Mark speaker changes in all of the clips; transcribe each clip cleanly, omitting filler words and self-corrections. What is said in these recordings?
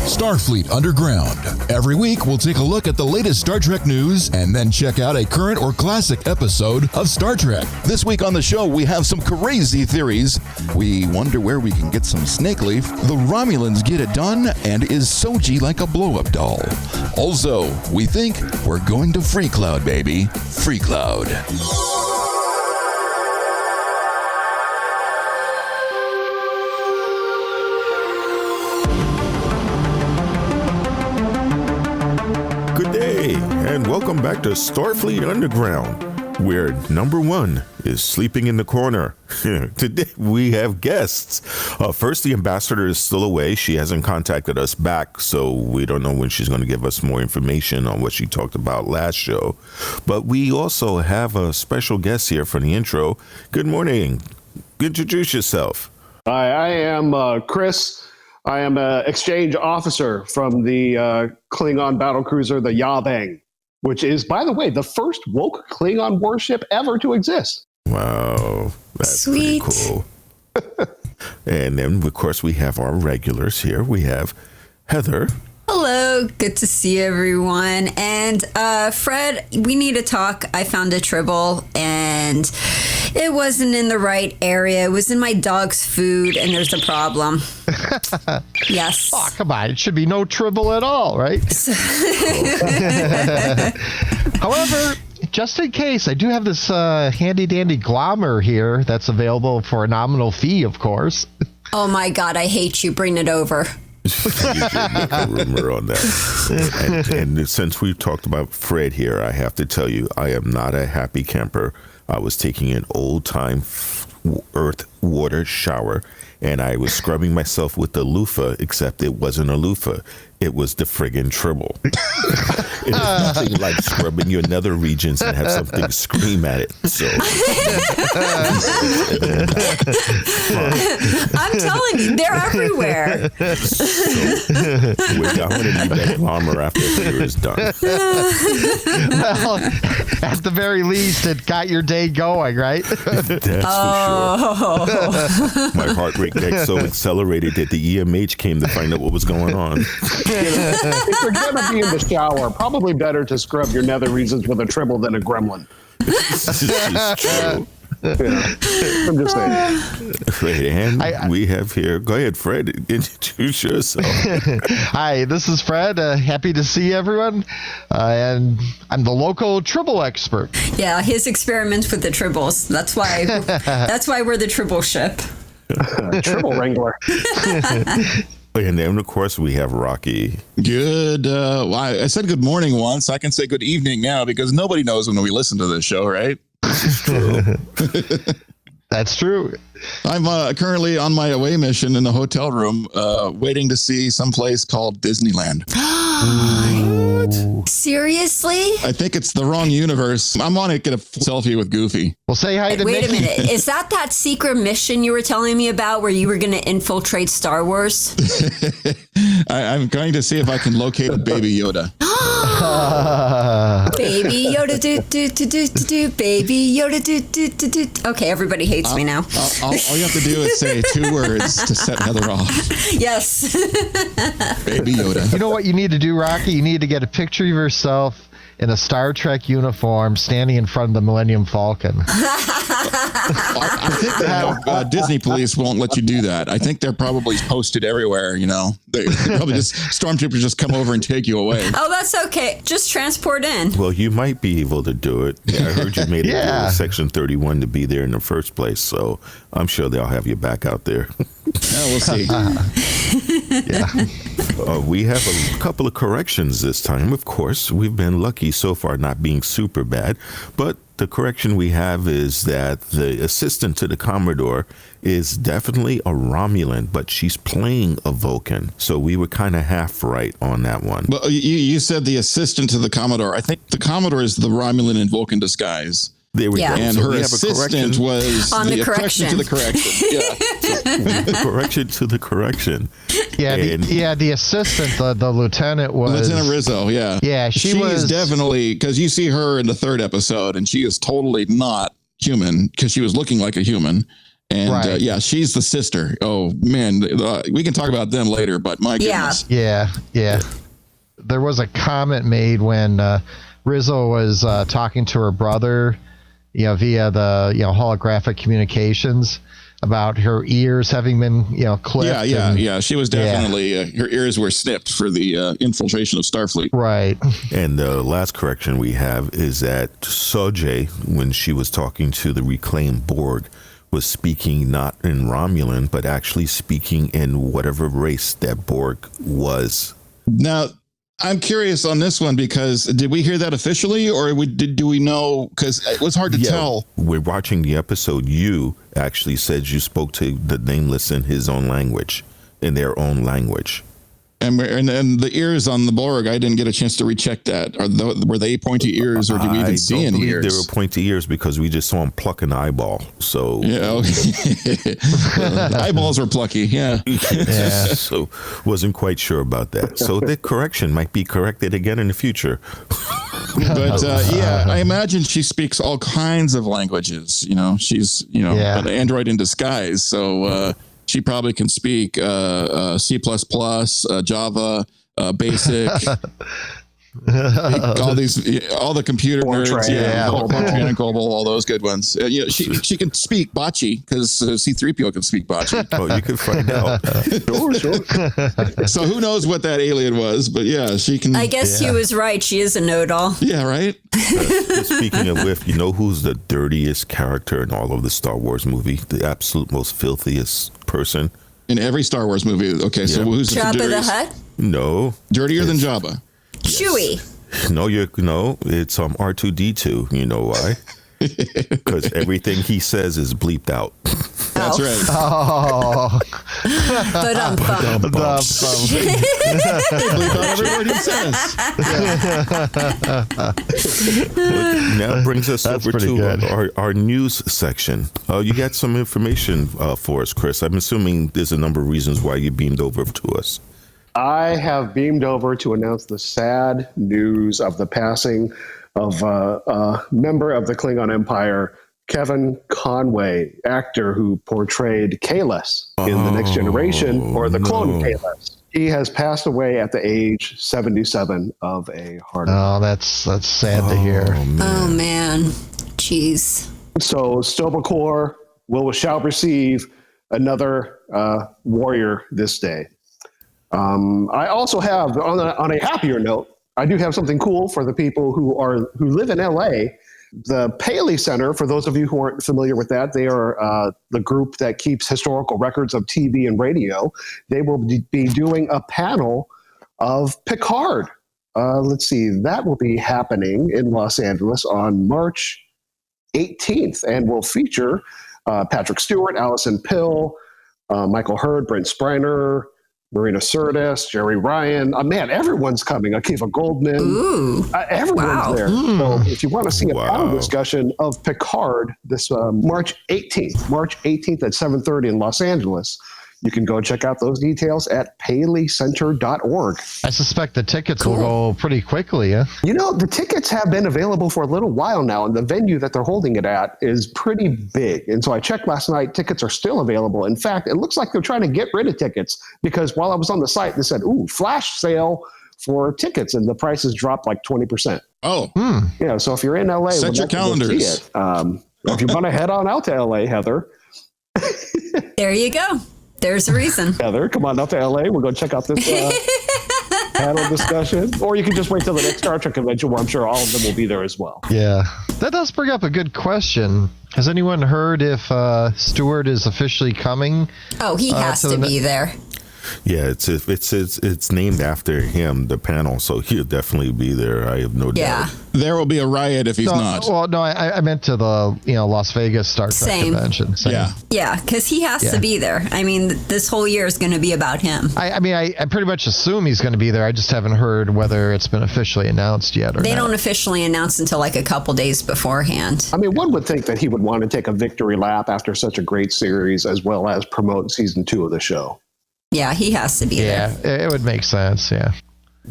Speaker 1: Starfleet Underground. Every week, we'll take a look at the latest Star Trek news and then check out a current or classic episode of Star Trek. This week on the show, we have some crazy theories. We wonder where we can get some snake leaf. The Romulans get it done, and is Soji like a blow-up doll? Also, we think we're going to Freecloud, baby. Freecloud.
Speaker 2: And welcome back to Starfleet Underground, where number one is sleeping in the corner. Today we have guests. First, the ambassador is still away. She hasn't contacted us back, so we don't know when she's going to give us more information on what she talked about last show. But we also have a special guest here for the intro. Good morning. Introduce yourself.
Speaker 3: Hi, I am Chris. I am an exchange officer from the Klingon battlecruiser, the Yavang, which is, by the way, the first woke Klingon warship ever to exist.
Speaker 2: Wow, that's
Speaker 4: sweet.
Speaker 2: Pretty cool. And then, of course, we have our regulars here. We have Heather.
Speaker 4: Hello, good to see everyone. And Fred, we need to talk. I found a Tribble and it wasn't in the right area. It was in my dog's food and there's a problem. Yes.
Speaker 5: Oh, come on. It should be no Tribble at all, right? However, just in case, I do have this handy dandy glommer here that's available for a nominal fee, of course.
Speaker 4: Oh my God, I hate you. Bring it over.
Speaker 2: You should make a rumor on that. And since we've talked about Fred here, I have to tell you, I am not a happy camper. I was taking an old-time earth water shower, and I was scrubbing myself with the loofah, except it wasn't a loofah. It was the friggin' Tribble. It is nothing like scrubbing your nether regions and have something scream at it. So,
Speaker 4: I'm telling you, they're everywhere.
Speaker 2: I'm going to need that glommer after the year is done.
Speaker 5: Well, at the very least, it got your day going, right?
Speaker 2: That's for sure. My heart rate got so accelerated that the EMH came to find out what was going on.
Speaker 3: If you're going to be in the shower, probably better to scrub your nether regions with a Tribble than a gremlin.
Speaker 2: This is true.
Speaker 3: Yeah. I'm just saying.
Speaker 2: Right, and we have here, go ahead, Fred, introduce yourself.
Speaker 5: Hi, this is Fred. Happy to see everyone. And I'm the local Tribble expert.
Speaker 4: Yeah, his experiments with the Tribbles. That's why we're the Tribble ship.
Speaker 3: Tribble wrangler.
Speaker 2: And then, of course, we have Rocky.
Speaker 6: Good. Well, I said good morning once. I can say good evening now because nobody knows when we listen to this show, right?
Speaker 2: This is true.
Speaker 5: That's true.
Speaker 6: I'm currently on my away mission in the hotel room, waiting to see some place called Disneyland.
Speaker 4: Seriously?
Speaker 6: I think it's the wrong universe. I'm on to get a selfie with Goofy.
Speaker 5: Well, say hi to
Speaker 4: Wait
Speaker 5: Nikki.
Speaker 4: a minute. Is that secret mission you were telling me about where you were going to infiltrate Star Wars?
Speaker 6: I'm going to see if I can locate a Baby Yoda.
Speaker 4: Baby Yoda do, Baby Yoda do. Okay, everybody hates me now.
Speaker 6: All you have to do is say 2 words to set Heather off.
Speaker 4: Yes.
Speaker 6: Baby Yoda.
Speaker 5: You know what you need to do, Rocky? You need to get a picture of yourself in a Star Trek uniform standing in front of the Millennium Falcon.
Speaker 6: I think that Disney police won't let you do that. I think they're probably posted everywhere, you know. They probably just, stormtroopers just come over and take you away.
Speaker 4: Oh, that's okay. Just transport in.
Speaker 2: Well, you might be able to do it. I heard you made it through Section 31 to be there in the first place, so I'm sure they'll have you back out there.
Speaker 6: Yeah, we'll see.
Speaker 2: We have a couple of corrections this time. Of course, we've been lucky so far not being super bad, but the correction we have is that the assistant to the Commodore is definitely a Romulan, but she's playing a Vulcan. So we were kind of half right on that one.
Speaker 6: Well, you said the assistant to the Commodore. I think the Commodore is the Romulan in Vulcan disguise.
Speaker 2: There we go.
Speaker 6: And
Speaker 2: so
Speaker 6: her assistant was
Speaker 4: on the correction
Speaker 6: to the correction. Yeah.
Speaker 2: Correction to the correction.
Speaker 5: Yeah, the assistant, the lieutenant was...
Speaker 6: Lieutenant Rizzo, yeah.
Speaker 5: Yeah, she was...
Speaker 6: is definitely... Because you see her in the 3rd episode, and she is totally not human, because she was looking like a human. And
Speaker 5: Right.
Speaker 6: yeah, she's the sister. Oh man, we can talk about them later, but my goodness.
Speaker 5: Yeah. There was a comment made when Rizzo was talking to her brother, via the holographic communications about her ears having been clipped.
Speaker 6: Yeah. She was definitely her ears were snipped for the infiltration of Starfleet.
Speaker 5: Right.
Speaker 2: And the last correction we have is that Soji, when she was talking to the reclaimed Borg, was speaking not in Romulan, but actually speaking in whatever race that Borg was.
Speaker 6: Now, I'm curious on this one because did we hear that officially, or do we know? Because it was hard to tell.
Speaker 2: We're watching the episode. You actually said you spoke to the Nameless in his own language, in their own language.
Speaker 6: And the ears on the Borg, I didn't get a chance to recheck that. Were they pointy ears, or did we even see any ears?
Speaker 2: They were pointy ears because we just saw him pluck an eyeball. So
Speaker 6: yeah, okay. The eyeballs were plucky. Yeah.
Speaker 2: So wasn't quite sure about that. So the correction might be corrected again in the future.
Speaker 6: But I imagine she speaks all kinds of languages. She's an android in disguise. So. She probably can speak C++, Java, Basic, all the computer nerds, Fortran and COBOL, all those good ones. She can speak Bocce because C-3PO can speak Bocce.
Speaker 2: Oh, you can find out.
Speaker 3: Sure.
Speaker 6: So who knows what that alien was? But yeah, she can.
Speaker 4: I guess he was right. She is a know-it-all.
Speaker 6: Yeah, right.
Speaker 2: Speaking of whiff, who's the dirtiest character in all of the Star Wars movie? The absolute most filthiest person
Speaker 6: in every Star Wars movie. Okay, so who's the
Speaker 4: Jabba the
Speaker 6: dirtiest?
Speaker 4: Hutt?
Speaker 2: No,
Speaker 6: dirtier than Jabba.
Speaker 4: Chewie.
Speaker 2: No, it's R2D2. You know why? Because everything he says is bleeped out.
Speaker 6: That's right.
Speaker 5: Oh.
Speaker 4: But
Speaker 6: Bleep out every word he says.
Speaker 2: Now brings us over
Speaker 5: pretty
Speaker 2: to our news section. You got some information for us, Chris. I'm assuming there's a number of reasons why you beamed over to us.
Speaker 3: I have beamed over to announce the sad news of the passing of a member of the Klingon Empire, Kevin Conway, actor who portrayed Kahless in The Next Generation, or the clone Kahless. He has passed away at the age 77 of a heart attack.
Speaker 5: Oh, that's sad to hear.
Speaker 4: Oh, man. Jeez.
Speaker 3: So Stobacor shall receive another warrior this day. I also have, on a happier note, I do have something cool for the people who live in LA. The Paley Center, for those of you who aren't familiar with that, they are the group that keeps historical records of TV and radio. They will be doing a panel of Picard. Let's see, that will be happening in Los Angeles on March 18th and will feature Patrick Stewart, Allison Pill, Michael Hurd, Brent Spiner, Marina Sirtis, Jerry Ryan. Man, everyone's coming. Akiva Goldman.
Speaker 4: Ooh.
Speaker 3: Everyone's there. So if you want to see a
Speaker 2: Wow.
Speaker 3: panel discussion of Picard this March 18th at 7:30 in Los Angeles, you can go check out those details at paleycenter.org.
Speaker 5: I suspect the tickets will go pretty quickly, yeah?
Speaker 3: The tickets have been available for a little while now, and the venue that they're holding it at is pretty big. And so I checked last night, tickets are still available. In fact, it looks like they're trying to get rid of tickets because while I was on the site, they said, flash sale for tickets, and the prices dropped like 20%.
Speaker 6: Oh,
Speaker 3: So if you're in LA,
Speaker 6: Set your
Speaker 3: we'd love to go see
Speaker 6: calendars.
Speaker 3: it. If you want to head on out to LA, Heather,
Speaker 4: There you go. There's a reason.
Speaker 3: come on out to LA. We'll go check out this panel discussion. Or you can just wait till the next Star Trek convention where I'm sure all of them will be there as well.
Speaker 5: Yeah. That does bring up a good question. Has anyone heard if Stewart is officially coming?
Speaker 4: Oh, he has to be there.
Speaker 2: Yeah, it's named after him, the panel, so he'll definitely be there. I have no
Speaker 4: Yeah.
Speaker 2: doubt.
Speaker 6: there will be a riot if he's not.
Speaker 5: Well, no, I meant to the Las Vegas Star Trek
Speaker 4: Same.
Speaker 5: convention. Same.
Speaker 6: Yeah.
Speaker 4: Yeah, because he has to be there. I mean, this whole year is going to be about him.
Speaker 5: I pretty much assume he's going to be there. I just haven't heard whether it's been officially announced yet or
Speaker 4: They
Speaker 5: not.
Speaker 4: don't officially announce until like a couple days beforehand.
Speaker 3: I mean, one would think that he would want to take a victory lap after such a great series as well as promote season 2 of the show.
Speaker 4: Yeah, he has to be there.
Speaker 5: Yeah, it would make sense, yeah.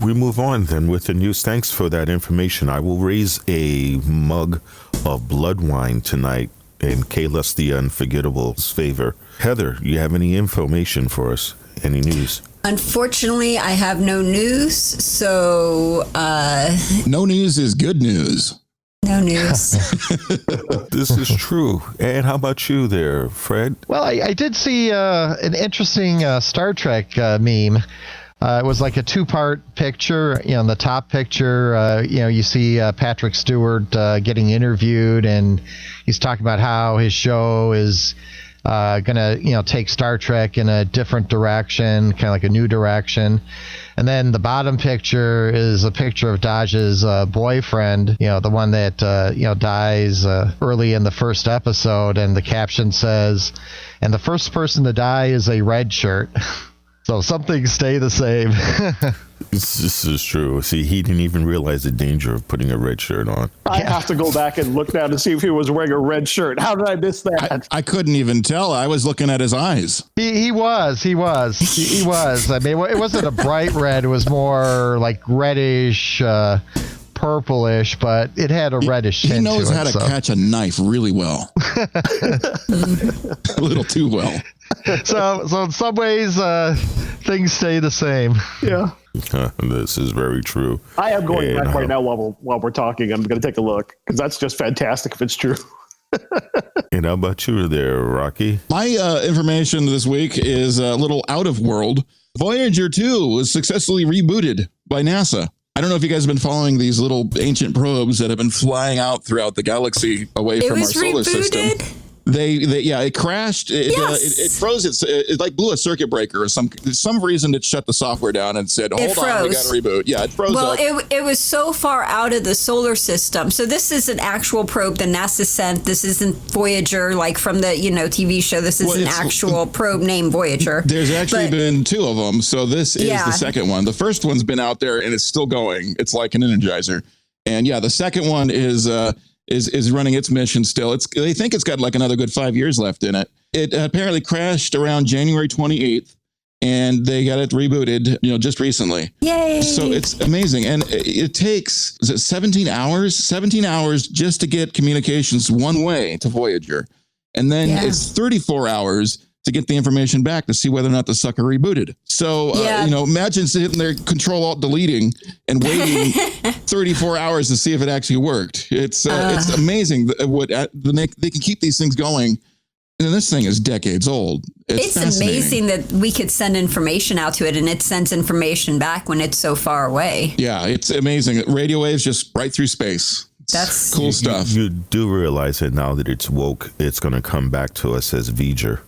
Speaker 2: We move on then with the news. Thanks for that information. I will raise a mug of blood wine tonight and Kayla's the Unforgettable's favor. Heather, you have any information for us? Any news?
Speaker 4: Unfortunately, I have no news, so...
Speaker 6: No news is good news.
Speaker 4: No news.
Speaker 2: This is true. And how about you there, Fred?
Speaker 5: Well, I did see an interesting Star Trek meme. It was like a two-part picture. In the top picture, you see Patrick Stewart getting interviewed, and he's talking about how his show is going to, take Star Trek in a different direction, kind of like a new direction. And then the bottom picture is a picture of Daj's boyfriend, the one that, dies early in the first episode. And the caption says, and the first person to die is a red shirt. So some things stay the same.
Speaker 2: This is true. See, he didn't even realize the danger of putting a red shirt on.
Speaker 3: I have to go back and look now to see if he was wearing a red shirt. How did I miss that?
Speaker 6: I couldn't even tell. I was looking at his eyes.
Speaker 5: He was. I mean, it wasn't a bright red. It was more like reddish, purplish, but it had a reddish tint to it.
Speaker 6: He knows how to catch a knife really well. A little too well.
Speaker 5: So in some ways, things stay the same.
Speaker 3: Yeah.
Speaker 2: This is very true.
Speaker 3: I am going back right now while we're talking. I'm going to take a look because that's just fantastic if it's true.
Speaker 2: And how about you there, Rocky?
Speaker 6: My information this week is a little out of world. Voyager 2 was successfully rebooted by NASA. I don't know if you guys have been following these little ancient probes that have been flying out throughout the galaxy away from our solar system. It crashed. It froze. It like blew a circuit breaker or some reason. It shut the software down and said, "Hold on, we got to reboot." Yeah, it froze.
Speaker 4: Well, it was so far out of the solar system. So this is an actual probe that NASA sent. This isn't Voyager like from the TV show. This is an actual probe named Voyager.
Speaker 6: There's actually been two of them. So this is the second one. The first one's been out there and it's still going. It's like an Energizer. And the second one is running its mission still. They think it's got like another good 5 years left in it. It apparently crashed around January 28th, and they got it rebooted, just recently.
Speaker 4: Yay!
Speaker 6: So it's amazing, and it takes 17 hours? 17 hours just to get communications one way to Voyager, and then it's 34 hours to get the information back to see whether or not the sucker rebooted. So, imagine sitting there, Control-Alt-Deleting and waiting 34 hours to see if it actually worked. It's amazing what they can keep these things going. And this thing is decades old. It's
Speaker 4: amazing that we could send information out to it and it sends information back when it's so far away.
Speaker 6: Yeah, it's amazing. Radio waves just right through space.
Speaker 4: That's
Speaker 6: cool stuff.
Speaker 2: You do realize that now that it's woke, it's going to come back to us as Voyager.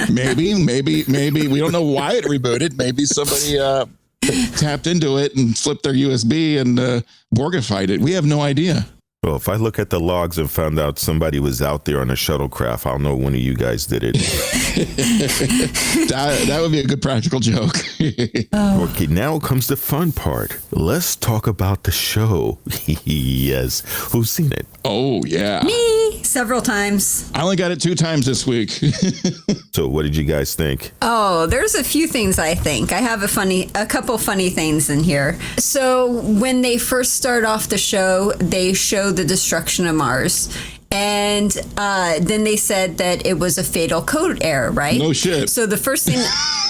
Speaker 2: Maybe. We don't know why it rebooted. Maybe somebody tapped into it and flipped their USB and Borgified it. We have no idea. Well, if I look at the logs and found out somebody was out there on a shuttlecraft, I'll know one of you guys did it.
Speaker 6: That would be a good practical joke.
Speaker 2: Okay, now comes the fun part. Let's talk about the show. Yes. Who's seen it?
Speaker 6: Oh, yeah.
Speaker 4: Me, several times.
Speaker 6: I only got it 2 times this week.
Speaker 2: So what did you guys think?
Speaker 4: Oh, there's a few things I think. I have a couple funny things in here. So when they first start off the show, they show the destruction of Mars. And then they said that it was a fatal code error, right?
Speaker 6: No shit.
Speaker 4: So the first thing,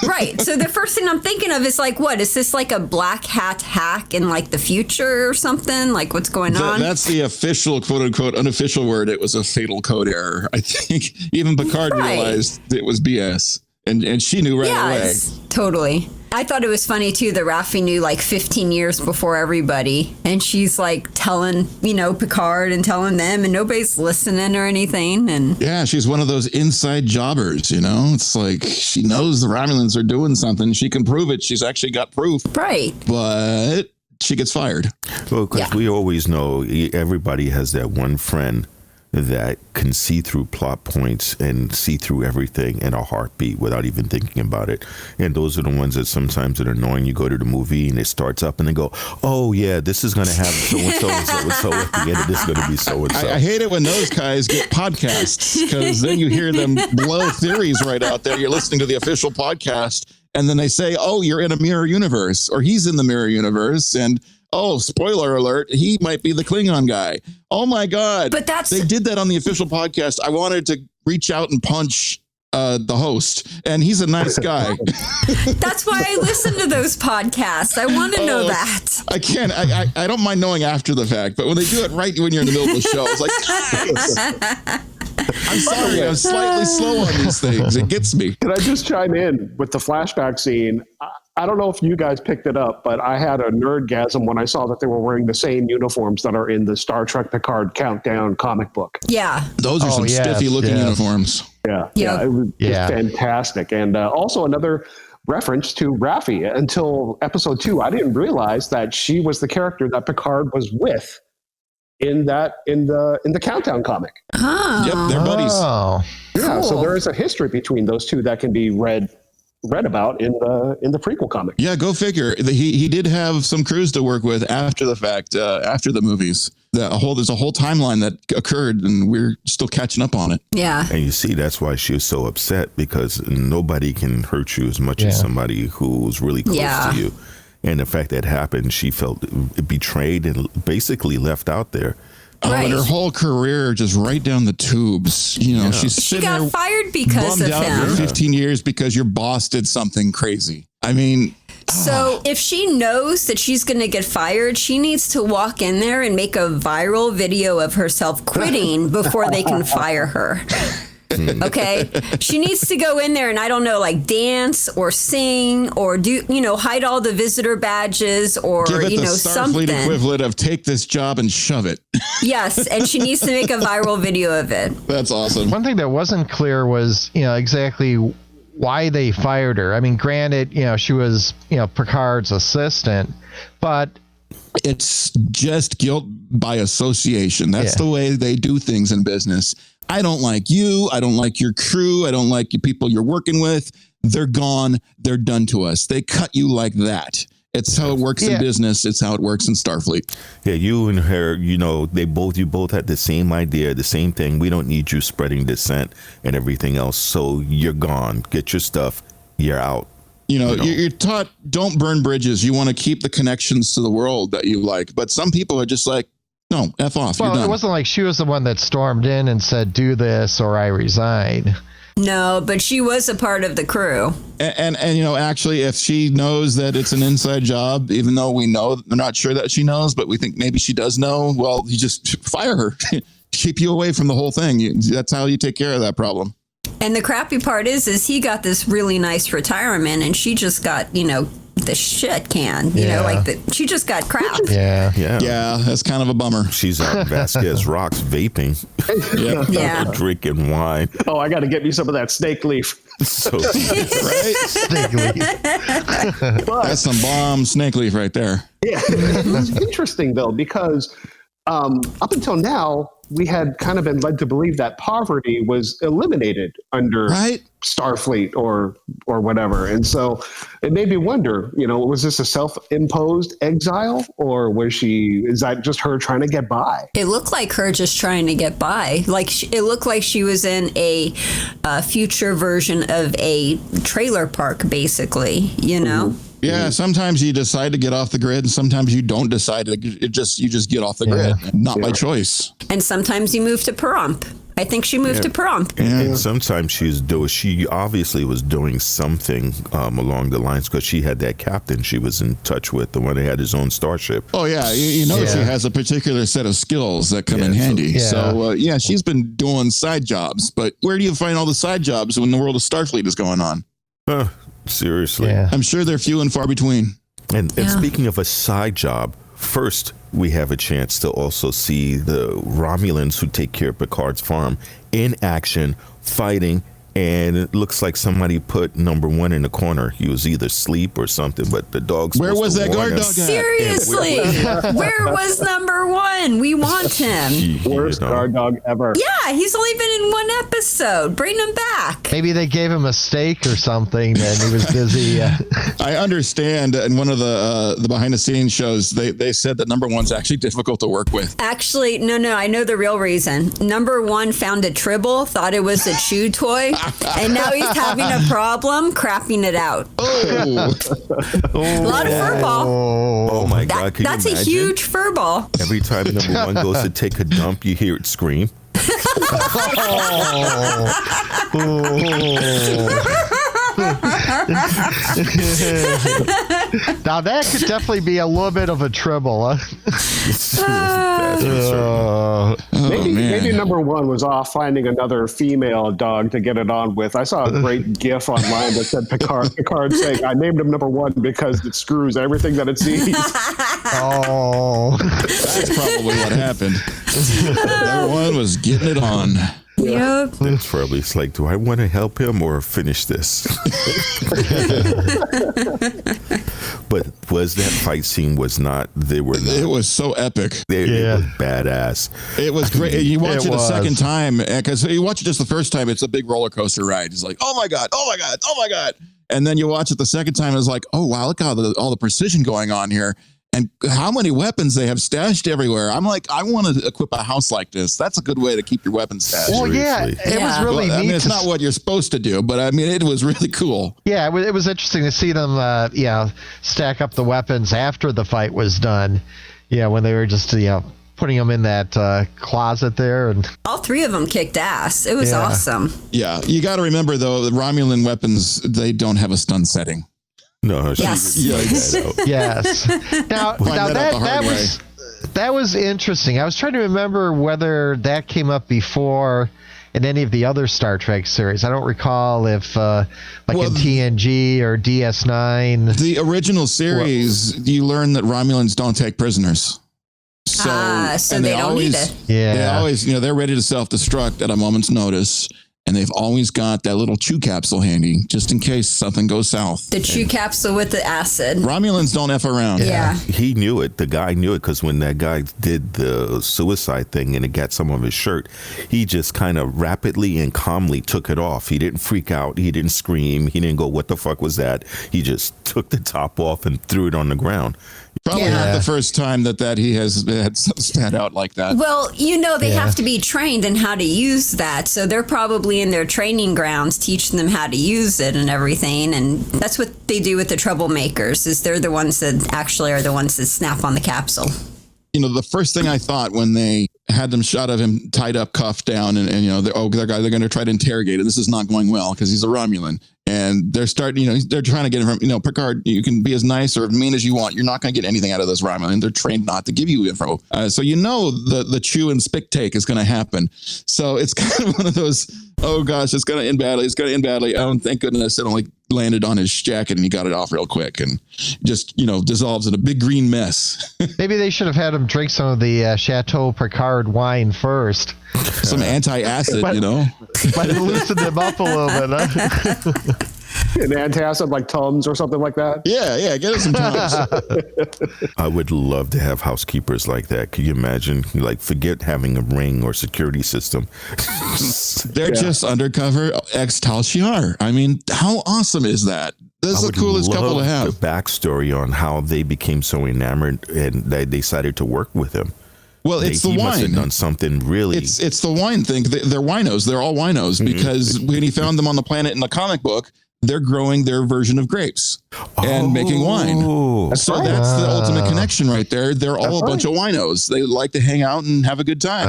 Speaker 4: right. So the first thing I'm thinking of is like, what? Is this like a black hat hack in like the future or something? Like what's going on?
Speaker 6: That's the official, quote unquote, unofficial word. It was a fatal code error. I think even Picard realized it was BS. And she knew right away.
Speaker 4: Totally. I thought it was funny, too, that Raffi knew like 15 years before everybody. And she's like telling, Picard and telling them and nobody's listening or anything. And
Speaker 6: yeah, she's one of those inside jobbers, It's like she knows the Romulans are doing something. She can prove it. She's actually got proof.
Speaker 4: Right.
Speaker 6: But she gets fired.
Speaker 2: Well, because we always know everybody has that one friend that can see through plot points and see through everything in a heartbeat without even thinking about it. And those are the ones that sometimes are annoying. You go to the movie and it starts up and they go, oh, yeah, this is going to have so-and-so and so-and-so at the end of this is going to be so-and-so.
Speaker 6: I hate it when those guys get podcasts because then you hear them blow theories right out there. You're listening to the official podcast and then they say, oh, you're in a mirror universe or he's in the mirror universe and oh, spoiler alert, he might be the Klingon guy. Oh my God.
Speaker 4: But
Speaker 6: they did that on the official podcast. I wanted to reach out and punch the host, and he's a nice guy.
Speaker 4: That's why I listen to those podcasts. I want to know that.
Speaker 6: I can't. I don't mind knowing after the fact, but when they do it right when you're in the middle of the show, it's like, I'm sorry, I'm slightly slow on these things. It gets me.
Speaker 3: Can I just chime in with the flashback scene? I don't know if you guys picked it up, but I had a nerdgasm when I saw that they were wearing the same uniforms that are in the Star Trek Picard Countdown comic book.
Speaker 4: Yeah.
Speaker 6: Those are some spiffy looking uniforms.
Speaker 3: Yeah, it was just fantastic. And also another reference to Raffi. Until episode 2, I didn't realize that she was the character that Picard was with in the Countdown comic.
Speaker 4: Oh.
Speaker 6: Yep, they're buddies.
Speaker 5: Oh.
Speaker 3: Yeah, so there is a history between those two that can be read about in the prequel comic.
Speaker 6: Yeah, go figure. He did have some crews to work with after the fact, after the movies. There's a whole timeline that occurred, and we're still catching up on it.
Speaker 4: Yeah.
Speaker 2: And you see, that's why she was so upset, because nobody can hurt you as much as somebody who's really close to you. And the fact that happened, she felt betrayed and basically left out there.
Speaker 4: Right.
Speaker 6: But her whole career just right down the tubes. You know,
Speaker 4: she got fired because of him.
Speaker 6: For 15 years because your boss did something crazy. I mean,
Speaker 4: so if she knows that she's going to get fired, she needs to walk in there and make a viral video of herself quitting before they can fire her. Okay, she needs to go in there and, I don't know, like dance or sing or do, hide all the visitor badges or,
Speaker 6: give it the
Speaker 4: something.
Speaker 6: Starfleet equivalent of take this job and shove it.
Speaker 4: Yes, and she needs to make a viral video of it.
Speaker 6: That's awesome.
Speaker 5: One thing that wasn't clear was, exactly why they fired her. I mean, granted, she was, Picard's assistant, but
Speaker 6: it's just guilt by association. That's the way they do things in business. I don't like you. I don't like your crew. I don't like the people you're working with. They're gone. They're done to us. They cut you like that. It's how it works in business. It's how it works in Starfleet.
Speaker 2: Yeah, you and her, you both had the same idea, the same thing. We don't need you spreading dissent and everything else. So you're gone. Get your stuff. You're out.
Speaker 6: You're taught don't burn bridges. You want to keep the connections to the world that you like. But some people are just like, no, F off.
Speaker 5: Well, it wasn't like she was the one that stormed in and said, do this or I resign.
Speaker 4: No, but she was a part of the crew.
Speaker 6: And actually, if she knows that it's an inside job, even though we're not sure that she knows, but we think maybe she does know, well, you just fire her. Keep you away from the whole thing. That's how you take care of that problem.
Speaker 4: And the crappy part is he got this really nice retirement and she just got, the shit can, she just got crap.
Speaker 5: Yeah,
Speaker 6: that's kind of a bummer.
Speaker 2: She's out Vasquez Rocks vaping, drinking wine.
Speaker 3: Oh, I got to get me some of that snake leaf.
Speaker 2: So
Speaker 6: right,
Speaker 5: snake leaf.
Speaker 6: That's some bomb snake leaf right there.
Speaker 3: Yeah, it's interesting though, because up until now we had kind of been led to believe that poverty was eliminated under Starfleet or whatever. And so it made me wonder, was this a self-imposed exile, or is that just her trying to get by?
Speaker 4: It looked like her just trying to get by. Like it looked like she was in a future version of a trailer park, basically, Mm-hmm.
Speaker 6: Yeah, sometimes you decide to get off the grid, and sometimes you don't decide to. You just get off the grid, not by choice.
Speaker 4: And sometimes you move to Pahrump. I think she moved to Pahrump.
Speaker 2: And sometimes she obviously was doing something along the lines, because she had that captain she was in touch with, the one that had his own starship.
Speaker 6: Oh yeah, she has a particular set of skills that come in handy. So she's been doing side jobs. But where do you find all the side jobs when the world of Starfleet is going on?
Speaker 2: Seriously.
Speaker 6: I'm sure they're few and far between.
Speaker 2: And speaking of a side job, first we have a chance to also see the Romulans who take care of Picard's farm in action, fighting. And it looks like somebody put number one in the corner. He was either asleep or something, but the dog's
Speaker 6: Where was that guard dog at?
Speaker 4: Seriously, where was number one? We want him.
Speaker 3: Worst guard dog ever.
Speaker 4: Yeah, he's only been in one episode. Bring him back.
Speaker 5: Maybe they gave him a steak or something and he was busy.
Speaker 6: I understand. In one of the behind the scenes shows, they said that number one's actually difficult to work with.
Speaker 4: Actually, no, I know the real reason. Number one found a Tribble, thought it was a chew toy. And now he's having a problem crapping it out.
Speaker 6: Oh,
Speaker 4: A lot of fur ball.
Speaker 2: Oh my God! Can
Speaker 4: That's
Speaker 2: you
Speaker 4: a
Speaker 2: imagine?
Speaker 4: huge fur ball.
Speaker 2: Every time number one goes to take a dump, you hear it scream.
Speaker 5: Now that could definitely be a little bit of a Tribble.
Speaker 3: Maybe number one was off finding another female dog to get it on with. I saw a great GIF online that said Picard saying, "I named him number one because it screws everything that it sees."
Speaker 5: Oh,
Speaker 6: that's probably what happened. Number one was getting it on.
Speaker 4: Yep.
Speaker 2: That's probably it's like, do I want to help him or finish this? But was that fight scene was not? They were. Not,
Speaker 6: it was so epic.
Speaker 2: It was badass.
Speaker 6: It was great. You watch it a
Speaker 5: was.
Speaker 6: second time because you watch it just the first time. It's a big roller coaster ride. It's like, oh my god, oh my god, oh my god. And then you watch it the second time. It's like, oh wow, look at all the precision going on here. And how many weapons they have stashed everywhere. I'm like, I want to equip a house like this. That's a good way to keep your weapons stashed.
Speaker 5: well, yeah,
Speaker 2: Seriously.
Speaker 5: it was really
Speaker 6: Well, I
Speaker 5: neat.
Speaker 6: mean, it's not what you're supposed to do, but I mean, it was really cool.
Speaker 5: Yeah, it was interesting to see them, stack up the weapons after the fight was done. Yeah, when they were just, putting them in that closet there. And
Speaker 4: All three of them kicked ass. It was
Speaker 5: Yeah.
Speaker 4: awesome.
Speaker 6: Yeah, you got to remember though, the Romulan weapons, they don't have a stun setting.
Speaker 2: No,
Speaker 4: Yes.
Speaker 5: yes. Now that was interesting. I was trying to remember whether that came up before in any of the other Star Trek series. I don't recall if in TNG or DS9.
Speaker 6: The original series, you learn that Romulans don't take prisoners. So
Speaker 4: So they don't need it.
Speaker 5: Yeah.
Speaker 6: They always, they're ready to self-destruct at a moment's notice. And they've always got that little chew capsule handy just in case something goes south.
Speaker 4: The chew capsule with the acid.
Speaker 6: Romulans don't F around.
Speaker 4: Yeah.
Speaker 2: He knew it. The guy knew it because when that guy did the suicide thing and it got some of his shirt, he just kind of rapidly and calmly took it off. He didn't freak out. He didn't scream. He didn't go, what the fuck was that? He just took the top off and threw it on the ground.
Speaker 6: Probably not the first time that he has had something stand out like that.
Speaker 4: Well, they have to be trained in how to use that. So they're probably in their training grounds teaching them how to use it and everything. And that's what they do with the troublemakers, is they're the ones that actually are the ones that snap on the capsule.
Speaker 6: The first thing I thought when they had them shot of him tied up, cuffed down, and they're going to try to interrogate him. This is not going well because he's a Romulan. And they're starting, they're trying to get him from, Picard, you can be as nice or mean as you want. You're not going to get anything out of this Romulan. They're trained not to give you info. So the chew and spit take is going to happen. So it's kind of one of those, oh gosh, it's going to end badly. It's going to end badly. Oh, thank goodness it only landed on his jacket and he got it off real quick and just, dissolves in a big green mess.
Speaker 5: Maybe they should have had him drink some of the Chateau Picard wine first.
Speaker 6: Some anti-acid,
Speaker 5: Might have loosened him up a little bit, huh?
Speaker 3: An antacid like Tums or something like that.
Speaker 6: Yeah, get us some Tums.
Speaker 2: I would love to have housekeepers like that. Can you imagine? Like, forget having a ring or security system.
Speaker 6: They're just undercover ex-Tal Shiar. I mean, how awesome is that? This is the coolest couple to have.
Speaker 2: The backstory on how they became so enamored and they decided to work with him.
Speaker 6: Well, it's the
Speaker 2: he must have
Speaker 6: wine.
Speaker 2: done something really.
Speaker 6: It's the wine thing. They're winos. They're all winos because when he found them on the planet in the comic book, they're growing their version of grapes and making wine. That's the ultimate connection right there. They're all a bunch of winos. They like to hang out and have a good time.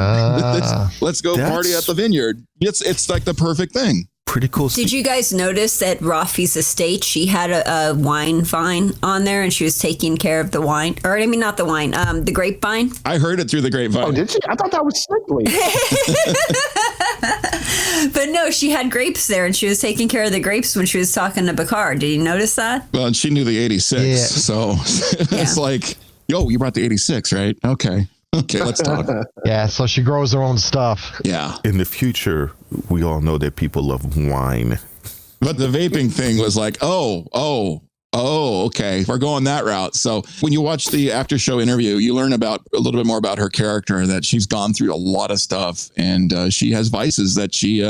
Speaker 6: Let's go party at the vineyard. It's like the perfect thing.
Speaker 2: Pretty cool.
Speaker 4: Did you guys notice at Raffi's estate, she had a wine vine on there and she was taking care of the wine? Or, I mean, not the wine, the grapevine.
Speaker 6: I heard it through the grapevine.
Speaker 3: Oh, did she? I thought that was Sigley.
Speaker 4: But no, she had grapes there and she was taking care of the grapes when she was talking to Picard. Did you notice that?
Speaker 6: Well, and she knew the 86. So it's like, yo, you brought the 86, right? Okay, let's talk.
Speaker 5: Yeah, so she grows her own stuff.
Speaker 6: Yeah.
Speaker 2: In the future, we all know that people love wine.
Speaker 6: But the vaping thing was like, oh, okay, we're going that route. So when you watch the after show interview, you learn about a little bit more about her character, that she's gone through a lot of stuff and she has vices that she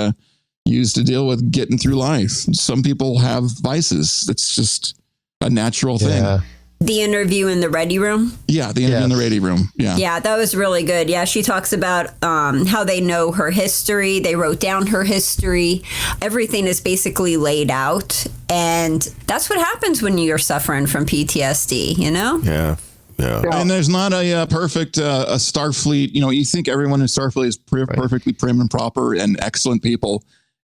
Speaker 6: used to deal with getting through life. Some people have vices. It's just a natural thing.
Speaker 4: The interview in the ready room?
Speaker 6: Yeah, the interview in the ready room. Yeah.
Speaker 4: Yeah, that was really good. Yeah, she talks about how they know her history. They wrote down her history. Everything is basically laid out. And that's what happens when you're suffering from PTSD, you know?
Speaker 2: Yeah. Yeah.
Speaker 6: And there's not a perfect a Starfleet. You know, you think everyone in Starfleet is perfectly prim and proper and excellent people.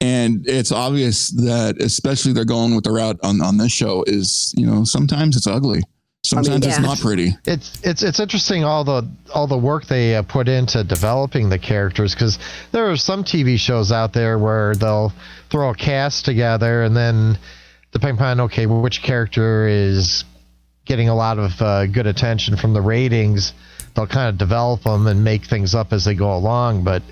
Speaker 6: And it's obvious that especially they're going with the route on this show is, you know, sometimes it's ugly. Sometimes it's not pretty.
Speaker 5: It's interesting all the work they put into developing the characters, because there are some TV shows out there where they'll throw a cast together and then depending upon which character is getting a lot of good attention from the ratings, they'll kind of develop them and make things up as they go along. But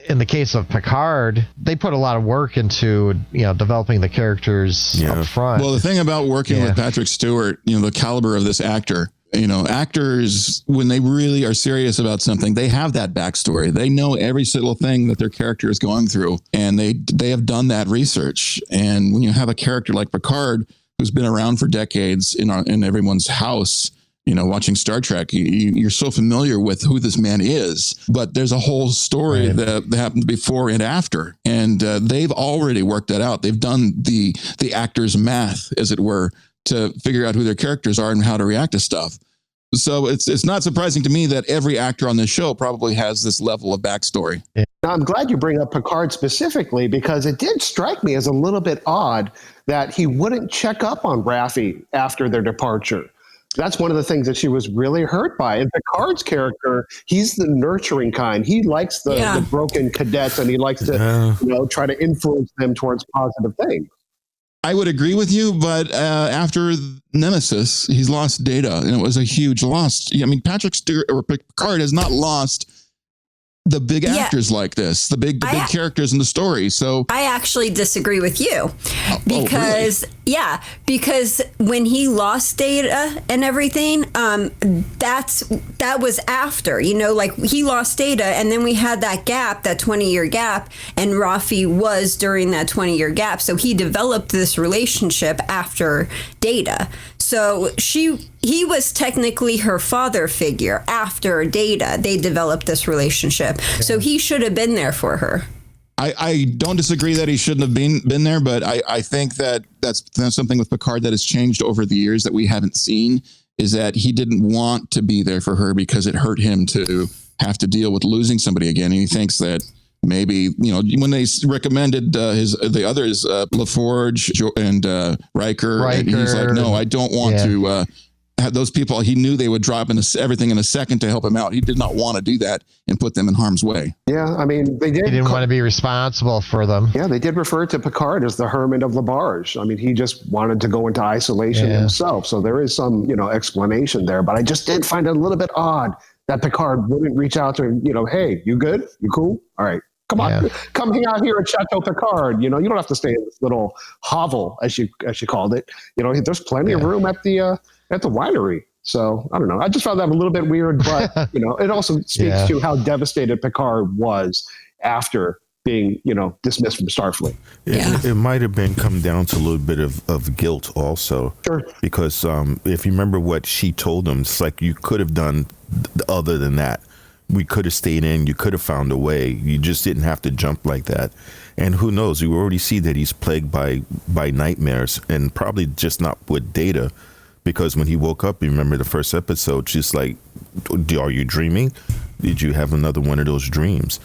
Speaker 5: in the case of Picard, they put a lot of work into, developing the characters up front.
Speaker 6: Well, the thing about working with Patrick Stewart, the caliber of this actor, actors, when they really are serious about something, they have that backstory. They know every single thing that their character is going through, and they have done that research. And when you have a character like Picard, who's been around for decades in everyone's house, watching Star Trek, you're so familiar with who this man is, but there's a whole story that happened before and after, and they've already worked that out. They've done the actor's math, as it were, to figure out who their characters are and how to react to stuff. So it's not surprising to me that every actor on this show probably has this level of backstory.
Speaker 3: Now, I'm glad you bring up Picard specifically, because it did strike me as a little bit odd that he wouldn't check up on Raffi after their departure. That's one of the things that she was really hurt by. And Picard's character, he's the nurturing kind. He likes the broken cadets, and he likes to try to influence them towards positive things.
Speaker 6: I would agree with you, but after Nemesis, he's lost Data, and it was a huge loss. I mean, Patrick Stewart or Picard has not lost the big actors like this, the big characters in the story. So
Speaker 4: I actually disagree with you, because because when he lost Data and everything, that was after, like he lost Data, and then we had that gap, that 20-year gap, and Raffi was during that 20-year gap. So he developed this relationship after Data. So he was technically her father figure after Data. They developed this relationship. So he should have been there for her.
Speaker 6: I don't disagree that he shouldn't have been there, but I think that's something with Picard that has changed over the years that we haven't seen, is that he didn't want to be there for her because it hurt him to have to deal with losing somebody again. And he thinks that maybe, when they recommended the others, LaForge and Riker, and he's like, no, I don't want to have those people. He knew they would drop everything in a second to help him out. He did not want to do that and put them in harm's way.
Speaker 3: Yeah, I mean, they did.
Speaker 5: He didn't want to be responsible for them.
Speaker 3: Yeah, they did refer to Picard as the hermit of Labarge. I mean, he just wanted to go into isolation himself. So there is some, explanation there. But I just did find it a little bit odd that Picard wouldn't reach out to him, hey, you good? You cool? All right. Come on, come hang out here at Chateau Picard. You don't have to stay in this little hovel, as you called it. There's plenty of room at the winery. So I don't know. I just found that a little bit weird, but it also speaks to how devastated Picard was after being dismissed from Starfleet.
Speaker 2: It might have come down to a little bit of guilt also.
Speaker 3: Sure.
Speaker 2: Because if you remember what she told him, it's like you could have done other than that. We could have stayed in. You could have found a way. You just didn't have to jump like that. And who knows? You already see that he's plagued by nightmares, and probably just not with Data, because when he woke up, you remember the first episode, she's like, are you dreaming? Did you have another one of those dreams?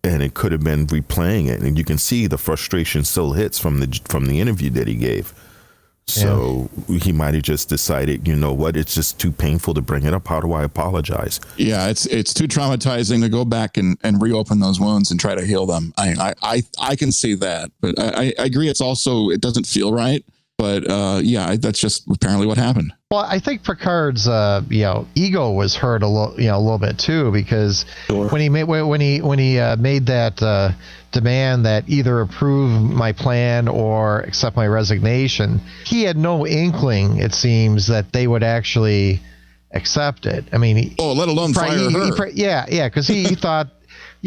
Speaker 2: And it could have been replaying it. And you can see the frustration still hits from the interview that he gave. So he might have just decided, you know what, it's just too painful to bring it up. How do I apologize?
Speaker 6: Yeah, it's too traumatizing to go back and reopen those wounds and try to heal them. I can see that, but I agree. It doesn't feel right. But that's just apparently what happened.
Speaker 5: Well, I think Picard's ego was hurt a little bit too, because when he made that demand that either approve my plan or accept my resignation, he had no inkling, it seems, that they would actually accept it. I mean,
Speaker 6: let alone fire her.
Speaker 5: Because he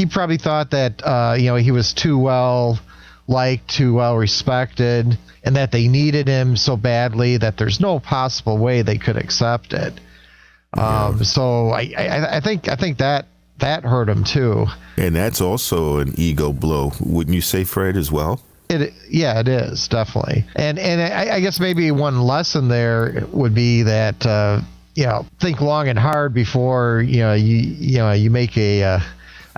Speaker 5: probably thought that he was too well liked, too well respected, and that they needed him so badly that there's no possible way they could accept it. So I think that hurt him too.
Speaker 2: And that's also an ego blow, wouldn't you say, Fred, as well?
Speaker 5: It is definitely. And I guess maybe one lesson there would be that think long and hard before you make a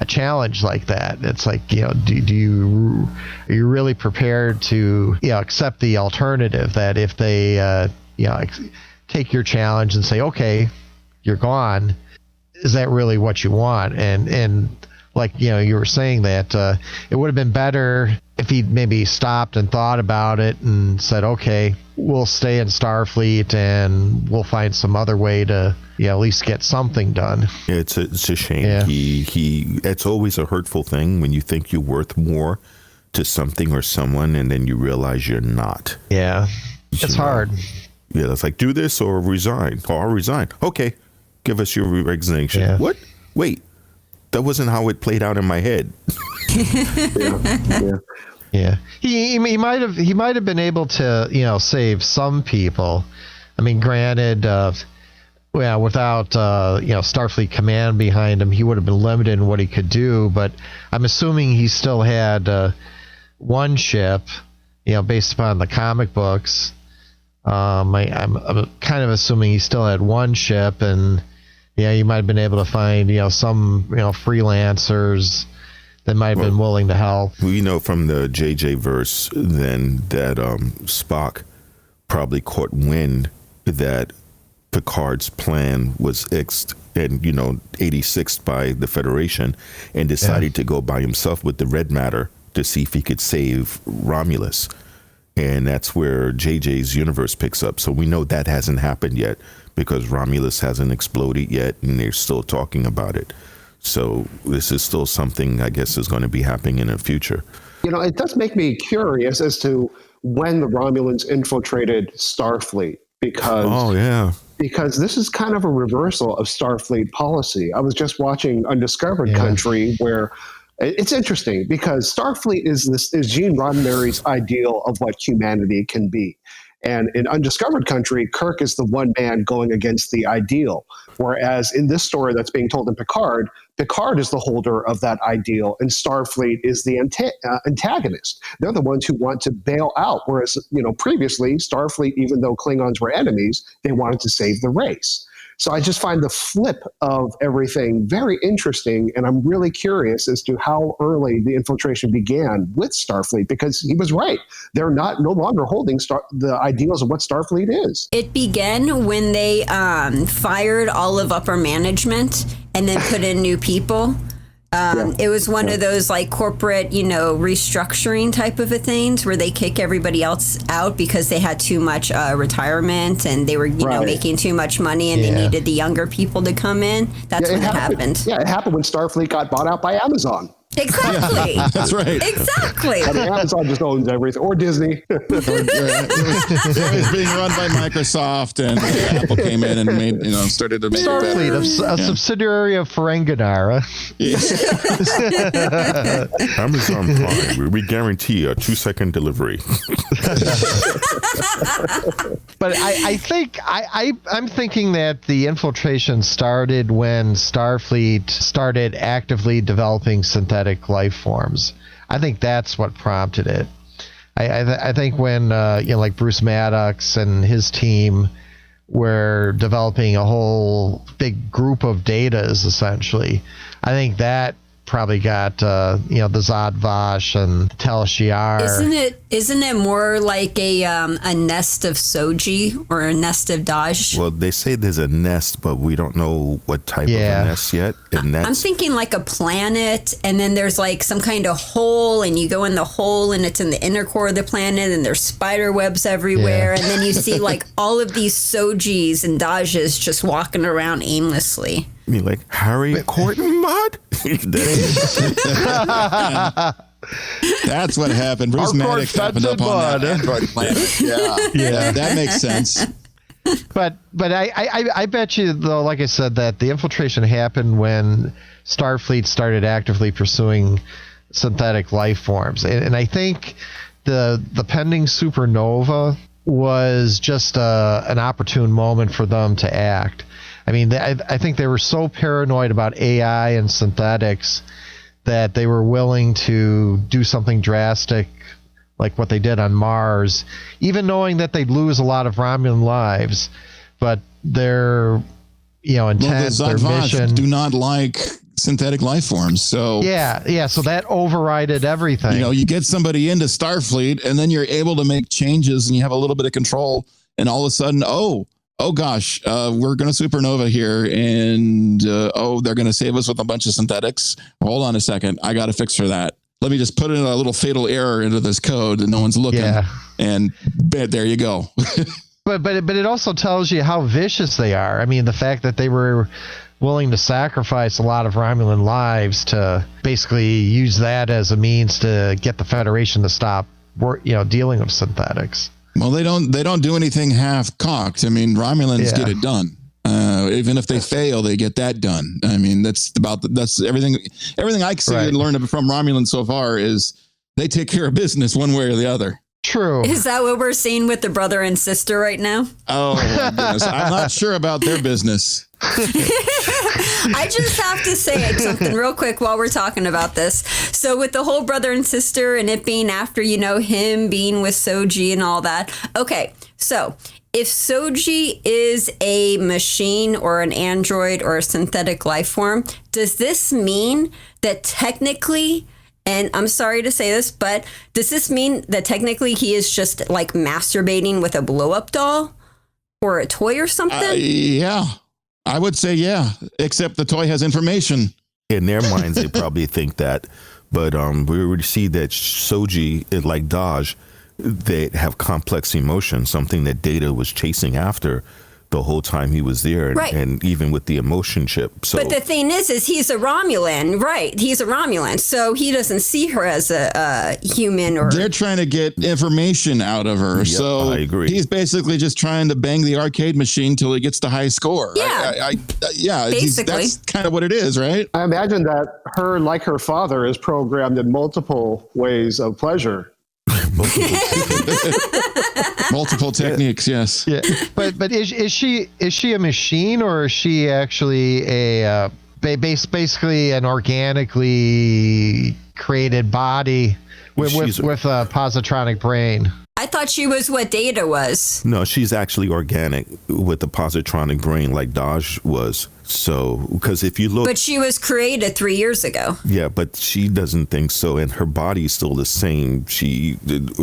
Speaker 5: challenge like that. It's like, are you really prepared to accept the alternative that if they take your challenge and say, okay, you're gone, is that really what you want? And like you were saying that it would have been better if he'd maybe stopped and thought about it and said, okay, we'll stay in Starfleet and we'll find some other way to at least get something done.
Speaker 2: It's a shame.
Speaker 5: Yeah.
Speaker 2: It's always a hurtful thing when you think you're worth more to something or someone and then you realize you're not.
Speaker 5: Yeah, it's hard.
Speaker 2: Yeah, it's like, do this or resign. Or I'll resign. Okay, give us your resignation.
Speaker 5: Yeah.
Speaker 2: What? Wait, that wasn't how it played out in my head.
Speaker 5: Yeah. He might have been able to save some people. I mean, granted, without Starfleet Command behind him, he would have been limited in what he could do. But I'm assuming he still had one ship, based upon the comic books. I'm kind of assuming he still had one ship, and you might have been able to find some freelancers that might have been willing to help.
Speaker 2: We know from the JJ verse then that Spock probably caught wind that Picard's plan was X'd and 86'd by the Federation and decided to go by himself with the red matter to see if he could save Romulus. And that's where JJ's universe picks up. So we know that hasn't happened yet because Romulus hasn't exploded yet and they're still talking about it. So this is still something I guess is going to be happening in the future.
Speaker 3: It does make me curious as to when the Romulans infiltrated Starfleet because this is kind of a reversal of Starfleet policy. I was just watching Undiscovered Country where it's interesting because Starfleet is Gene Roddenberry's ideal of what humanity can be. And in Undiscovered Country, Kirk is the one man going against the ideal. Whereas in this story that's being told in Picard, Picard is the holder of that ideal and Starfleet is the antagonist. They're the ones who want to bail out. Whereas, previously Starfleet, even though Klingons were enemies, they wanted to save the race. So I just find the flip of everything very interesting, and I'm really curious as to how early the infiltration began with Starfleet, because he was right. They're no longer holding the ideals of what Starfleet is.
Speaker 4: It began when they fired all of upper management and then put in new people. It was one of those like corporate, restructuring type of things where they kick everybody else out because they had too much retirement and they were, making too much money and they needed the younger people to come in. That's when it happened.
Speaker 3: Yeah, it happened when Starfleet got bought out by Amazon.
Speaker 4: Exactly.
Speaker 6: That's right.
Speaker 4: Exactly.
Speaker 3: I mean, Amazon just owns everything, or Disney.
Speaker 6: It was being run by Microsoft, and Apple came in and made, started to make
Speaker 5: Starfleet,
Speaker 6: it better.
Speaker 5: a subsidiary of Ferenginar.
Speaker 2: Amazon Prime, where we guarantee a 2-second delivery.
Speaker 5: But I'm thinking that the infiltration started when Starfleet started actively developing synthetic life forms. I think that's what prompted it. I think when like Bruce Maddox and his team were developing a whole big group of datas, essentially, I think that probably got the Zod Vash and Tal Shiar.
Speaker 4: Isn't it more like a nest of Soji or a nest of Daj?
Speaker 2: Well, they say there's a nest, but we don't know what type of a nest yet. And
Speaker 4: I'm thinking like a planet, and then there's like some kind of hole, and you go in the hole, and it's in the inner core of the planet, and there's spider webs everywhere, and then you see like all of these Sojis and Dajas just walking around aimlessly.
Speaker 2: I mean, like Harry Corton mod?
Speaker 6: That's what happened. Bruce Maddox happened up on that Android planet. Yeah, that makes sense.
Speaker 5: But I bet you, though, like I said, that the infiltration happened when Starfleet started actively pursuing synthetic life forms. And I think the pending supernova was just an opportune moment for them to act. I mean, I think they were so paranoid about AI and synthetics that they were willing to do something drastic like what they did on Mars, even knowing that they'd lose a lot of Romulan lives. But their intent, their mission,
Speaker 6: do not like synthetic life forms. So
Speaker 5: so that overrided everything.
Speaker 6: You get somebody into Starfleet, and then you're able to make changes, and you have a little bit of control, and all of a sudden, oh gosh, we're going to supernova here, and they're going to save us with a bunch of synthetics. Hold on a second, I got to fix for that. Let me just put in a little fatal error into this code that no one's looking, and there you go.
Speaker 5: But it also tells you how vicious they are. I mean, the fact that they were willing to sacrifice a lot of Romulan lives to basically use that as a means to get the Federation to stop, dealing with synthetics.
Speaker 6: Well, they don't do anything half-cocked. I mean, Romulans get it done. Even if they fail, they get that done. I mean, that's everything. Everything I see and learned from Romulans so far is they take care of business one way or the other.
Speaker 5: True.
Speaker 4: Is that what we're seeing with the brother and sister right now?
Speaker 6: Oh, my goodness. I'm not sure about their business.
Speaker 4: I just have to say something real quick while we're talking about this. So with the whole brother and sister and it being after, him being with Soji and all that. Okay, so if Soji is a machine or an android or a synthetic life form, does this mean that technically, and I'm sorry to say this, but does this mean that technically he is just like masturbating with a blow-up doll or a toy or something?
Speaker 6: Yeah, I would say yeah, except the toy has information.
Speaker 2: In their minds, they probably think that, but we already see that Soji, like Daj, they have complex emotions, something that Data was chasing after the whole time he was there, and even with the emotion chip. So, but
Speaker 4: the thing is he's a Romulan, right? He's a Romulan, so he doesn't see her as a human. Or
Speaker 6: they're trying to get information out of her. Yep, so I agree. He's basically just trying to bang the arcade machine till he gets the high score.
Speaker 4: Yeah, basically
Speaker 6: that's kind of what it is, right?
Speaker 3: I imagine that her, like her father, is programmed in multiple ways of pleasure.
Speaker 6: Multiple techniques, yes.
Speaker 5: Yeah, but is she a machine, or is she actually a basically an organically created body with a positronic brain?
Speaker 4: I thought she was what Data was.
Speaker 2: No, she's actually organic with the positronic brain like Daj was. So, because if you look...
Speaker 4: But she was created 3 years ago.
Speaker 2: Yeah, but she doesn't think so. And her body is still the same.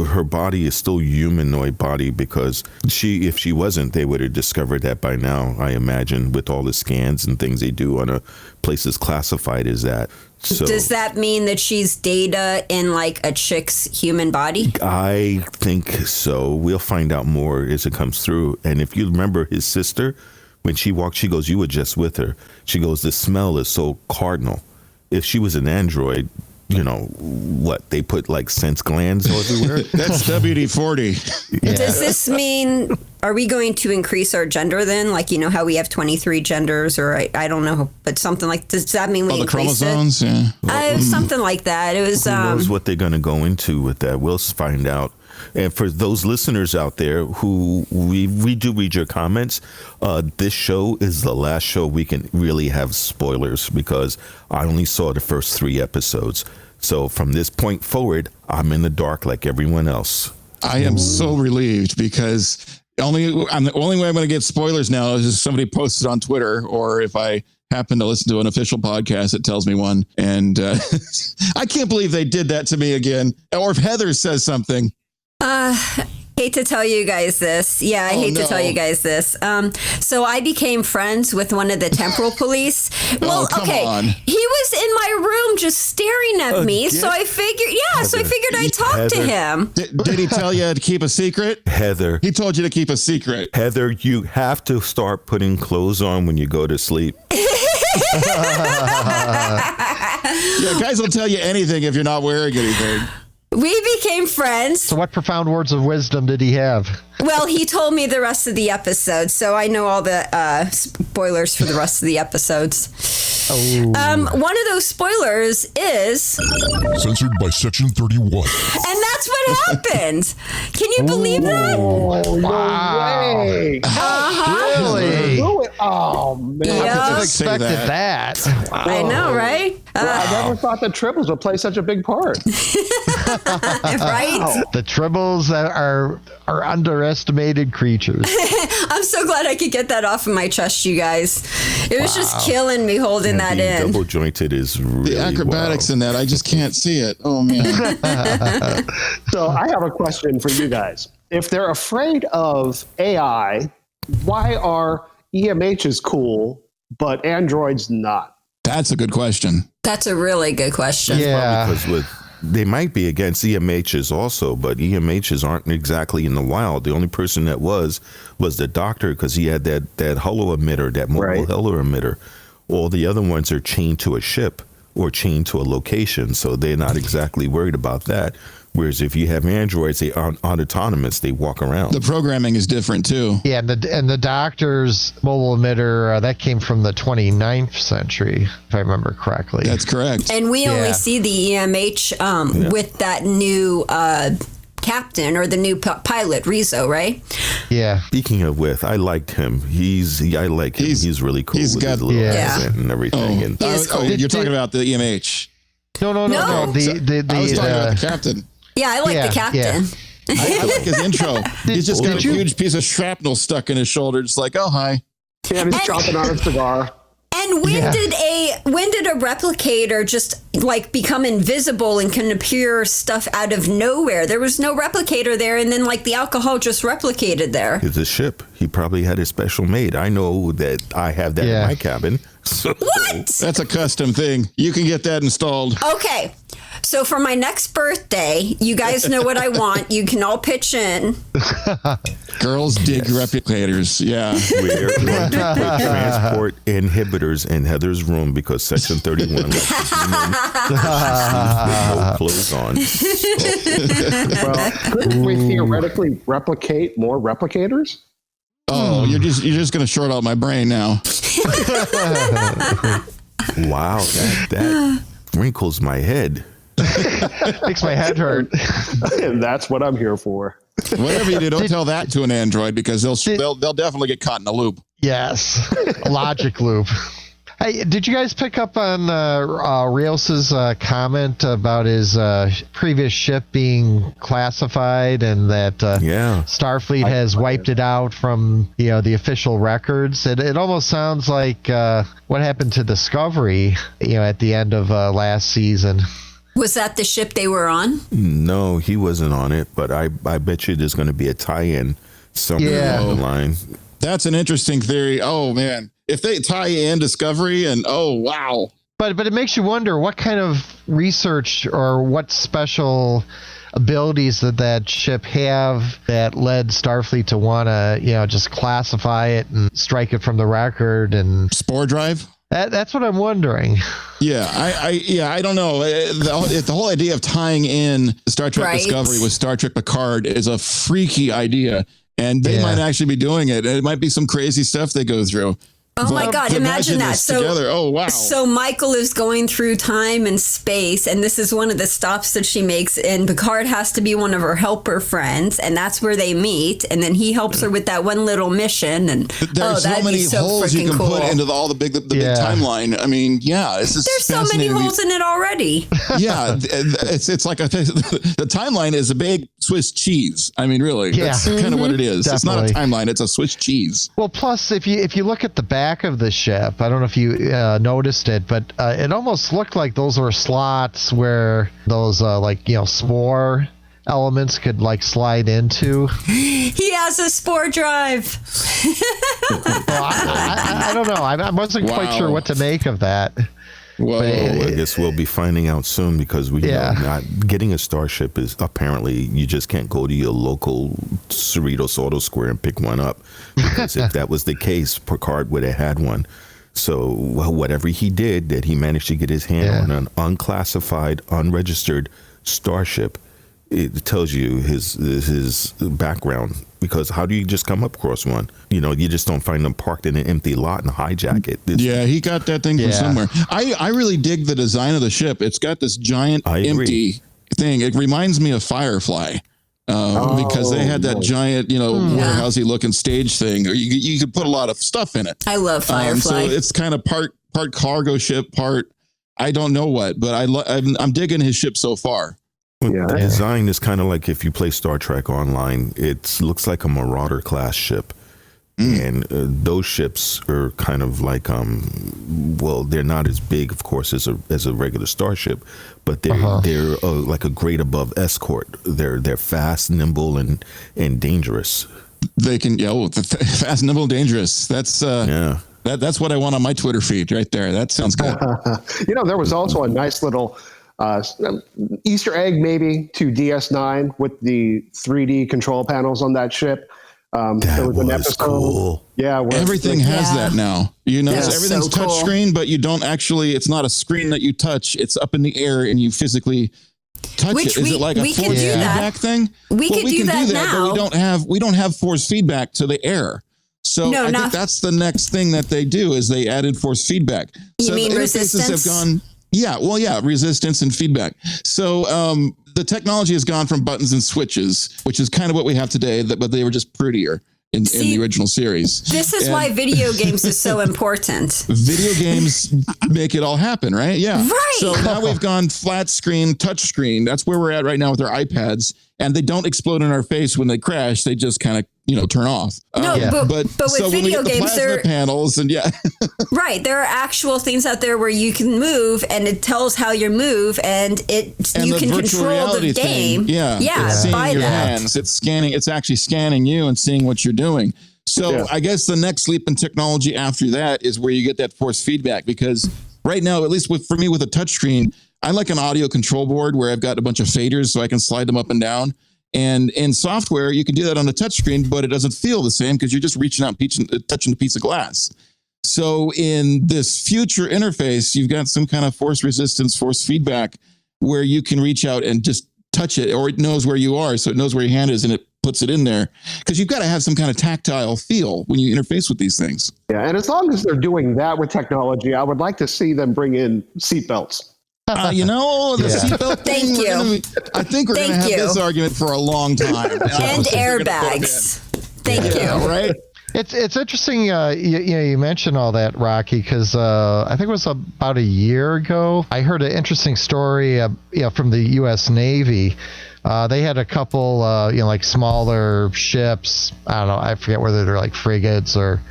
Speaker 2: Her body is still humanoid body because if she wasn't, they would have discovered that by now, I imagine, with all the scans and things they do on a place as classified as that. So,
Speaker 4: does that mean that she's Data in like a chick's human body?
Speaker 2: I think so. We'll find out more as it comes through. And if you remember his sister, when she walked, she goes, "You were just with her." She goes, "The smell is so cardinal." If she was an android, what, they put like sense glands everywhere?
Speaker 6: That's WD-40.
Speaker 4: Yeah. Does this mean, are we going to increase our gender then? Like, how we have 23 genders, or I don't know, but something like, does that mean we increase
Speaker 6: the chromosomes?
Speaker 4: It? Yeah. Something like that. It was.
Speaker 2: Who knows what they're going to go into with that? We'll find out. And for those listeners out there who we do read your comments, this show is the last show we can really have spoilers because I only saw the first 3 episodes. So from this point forward, I'm in the dark like everyone else.
Speaker 6: I am so relieved because the only way I'm going to get spoilers now is if somebody posts it on Twitter, or if I happen to listen to an official podcast that tells me one. And I can't believe they did that to me again. Or if Heather says something.
Speaker 4: Hate to tell you guys this. Yeah, I hate to tell you guys this. So I became friends with one of the temporal police. Well, okay.
Speaker 6: On.
Speaker 4: He was in my room just staring at me. So I figured, I'd talk to him.
Speaker 6: Did he tell you to keep a secret?
Speaker 2: Heather.
Speaker 6: He told you to keep a secret.
Speaker 2: Heather, you have to start putting clothes on when you go to sleep.
Speaker 6: Yeah, guys will tell you anything if you're not wearing anything.
Speaker 4: We became friends.
Speaker 5: So what profound words of wisdom did he have?
Speaker 4: Well, he told me the rest of the episode, so I know all the spoilers for the rest of the episodes. One of those spoilers is
Speaker 1: Censored by Section 31.
Speaker 4: And that's what happened. Can you believe that?
Speaker 3: Oh, no way.
Speaker 5: Really?
Speaker 3: Oh, man.
Speaker 5: I
Speaker 4: Yeah.
Speaker 5: would have expected that.
Speaker 4: I know, right?
Speaker 3: I never thought that Tribbles would play such a big part.
Speaker 4: Right?
Speaker 5: The Tribbles are underestimated creatures.
Speaker 4: I'm so glad I could get that off of my chest, you guys. It was just killing me holding that
Speaker 2: Being
Speaker 4: in.
Speaker 2: double jointed is really
Speaker 6: The acrobatics in that, I just can't see it. Oh, man.
Speaker 3: So I have a question for you guys. If they're afraid of AI, why are EMHs cool, but androids not?
Speaker 6: That's a good question.
Speaker 4: That's a really good question.
Speaker 5: Yeah.
Speaker 2: Because they might be against EMHs also, but EMHs aren't exactly in the wild. The only person that was the doctor, because he had that holo emitter, that mobile holo emitter. All the other ones are chained to a ship or chained to a location, so they're not exactly worried about that. Whereas if you have androids, they aren't autonomous; they walk around.
Speaker 6: The programming is different too.
Speaker 5: Yeah, and the doctor's mobile emitter, that came from the 29th century, if I remember correctly.
Speaker 6: That's correct.
Speaker 4: And we only
Speaker 5: Yeah.
Speaker 4: see the EMH with that new captain or the new pilot, Rios, right?
Speaker 5: Yeah.
Speaker 2: Speaking of I liked him. I like him. He's really cool
Speaker 6: he's
Speaker 2: with
Speaker 6: got-
Speaker 2: his little
Speaker 5: Yeah.
Speaker 2: accent and everything.
Speaker 6: Oh,
Speaker 2: And
Speaker 4: He is cool.
Speaker 6: you're talking about the EMH.
Speaker 5: No.
Speaker 4: No.
Speaker 6: I was talking about the captain.
Speaker 4: Yeah, I like
Speaker 5: Yeah,
Speaker 4: the captain.
Speaker 6: I like his intro. He's just got a
Speaker 5: Did you-
Speaker 6: huge piece of shrapnel stuck in his shoulder. Just like, oh, hi.
Speaker 3: Yeah, he's chomping on a cigar.
Speaker 4: And when did a replicator just like become invisible and can appear stuff out of nowhere? There was no replicator there, and then like the alcohol just replicated there.
Speaker 2: it's a ship. He probably had a special made. I know that I have that in my cabin. So
Speaker 4: What?
Speaker 6: That's a custom thing. You can get that installed.
Speaker 4: Okay. So for my next birthday, you guys know what I want. You can all pitch in.
Speaker 6: Girls dig replicators. Yeah.
Speaker 2: we're going to put transport inhibitors in Heather's room because Section 31 lets women with no clothes on.
Speaker 3: Well, couldn't we theoretically replicate more replicators?
Speaker 6: Oh, you're just going to short out my brain now.
Speaker 2: Wow, that wrinkles my head.
Speaker 5: Makes my head hurt.
Speaker 3: And that's what I'm here for.
Speaker 6: Whatever you do, don't tell that to an android because they'll definitely get caught in a loop.
Speaker 5: Yes. A logic loop. Hey, did you guys pick up on Rios's comment about his previous ship being classified and that Starfleet has wiped it out from the official records? It almost sounds like what happened to Discovery at the end of last season.
Speaker 4: Was that the ship they were on?
Speaker 2: No, he wasn't on it, but I bet you there's going to be a tie-in somewhere along the line.
Speaker 6: That's an interesting theory. Oh, man. If they tie in Discovery and, oh, wow.
Speaker 5: But it makes you wonder what kind of research or what special abilities did that ship have that led Starfleet to want to, just classify it and strike it from the record and
Speaker 6: Spore drive?
Speaker 5: That's what I'm wondering.
Speaker 6: Yeah, I don't know. The whole idea of tying in Star Trek Discovery with Star Trek Picard is a freaky idea, and they might actually be doing it. It might be some crazy stuff they go through.
Speaker 4: Oh my God, imagine that.
Speaker 6: So, together. Oh, wow.
Speaker 4: So Michael is going through time and space, and this is one of the stops that she makes, and Picard has to be one of her helper friends, and that's where they meet, and then he helps her with that one little mission, and
Speaker 6: there's so many holes you can put into all the big big timeline. I mean, this is
Speaker 4: there's so many holes in it already.
Speaker 6: Yeah, it's like the timeline is a big Swiss cheese. I mean, really, that's kind of what it is. Definitely. It's not a timeline; it's a Swiss cheese.
Speaker 5: Well, plus if you look at the back of the ship, I don't know if you noticed it, but it almost looked like those were slots where those spore elements could slide into.
Speaker 4: He has a spore drive.
Speaker 5: I don't know. I wasn't quite sure what to make of that.
Speaker 6: Whoa.
Speaker 2: I guess we'll be finding out soon because we know not getting a Starship is apparently you just can't go to your local Cerritos Auto Square and pick one up. Because if that was the case, Picard would have had one. So whatever he did, that he managed to get his hand on an unclassified, unregistered Starship, it tells you his background, because how do you just come up across one? You know, you just don't find them parked in an empty lot and hijack it.
Speaker 6: Yeah, he got that thing from somewhere. I really dig the design of the ship. It's got this giant empty thing. It reminds me of Firefly. Because they had that giant, warehousey looking stage thing. You could put a lot of stuff in it.
Speaker 4: I love Firefly.
Speaker 6: So it's kind of part cargo ship, part I don't know what, but I'm digging his ship so far.
Speaker 2: Yeah. The design is kind of like if you play Star Trek Online, it looks like a Marauder class ship. And those ships are kind of like, they're not as big, of course, as a regular starship, but they're like a grade above escort. They're fast, nimble, and dangerous.
Speaker 6: They can, fast, nimble, dangerous. That's that's what I want on my Twitter feed right there. That sounds good.
Speaker 3: There was also a nice little Easter egg maybe to DS9 with the 3D control panels on that ship.
Speaker 2: That was an episode. Cool.
Speaker 3: Yeah,
Speaker 6: everything has that now. Everything's
Speaker 4: so cool.
Speaker 6: touch screen, but you don't actually. It's not a screen that you touch. It's up in the air, and you physically touch it. Is it like a force feedback thing?
Speaker 4: We can do that now,
Speaker 6: but we don't have force feedback to the air. So I think that's the next thing that they do is they added force feedback.
Speaker 4: You
Speaker 6: so
Speaker 4: mean
Speaker 6: the
Speaker 4: resistance?
Speaker 6: Have gone. Resistance and feedback. So the technology has gone from buttons and switches, which is kind of what we have today, but they were just prettier in the original series.
Speaker 4: This is why video games is so important.
Speaker 6: Video games make it all happen, right? Yeah.
Speaker 4: Right.
Speaker 6: So now we've gone flat screen, touch screen. That's where we're at right now with our iPads. And they don't explode in our face when they crash. They just kind of, turn off.
Speaker 4: But with video games, there are
Speaker 6: panels and
Speaker 4: right. There are actual things out there where you can move and it tells how you move and you can control the game.
Speaker 6: Thing, it's seeing
Speaker 4: by
Speaker 6: your
Speaker 4: that.
Speaker 6: hands. It's scanning. It's actually scanning you and seeing what you're doing. So I guess the next leap in technology after that is where you get that force feedback, because right now, at least for me with a touchscreen, I like an audio control board where I've got a bunch of faders so I can slide them up and down. And in software, you can do that on a touchscreen, but it doesn't feel the same because you're just reaching out and touching a piece of glass. So in this future interface, you've got some kind of force resistance, force feedback, where you can reach out and just touch it, or it knows where you are. So it knows where your hand is and it puts it in there, because you've got to have some kind of tactile feel when you interface with these things.
Speaker 3: Yeah. And as long as they're doing that with technology, I would like to see them bring in seatbelts.
Speaker 6: The seatbelt thing.
Speaker 4: Thank you.
Speaker 6: I think we're going to have this argument for a long time.
Speaker 4: And airbags. Thank you.
Speaker 6: Right?
Speaker 5: It's interesting. You mentioned all that, Rocky, because I think it was about a year ago. I heard an interesting story. From the U.S. Navy. They had a couple, like smaller ships. I don't know. I forget whether they're like frigates or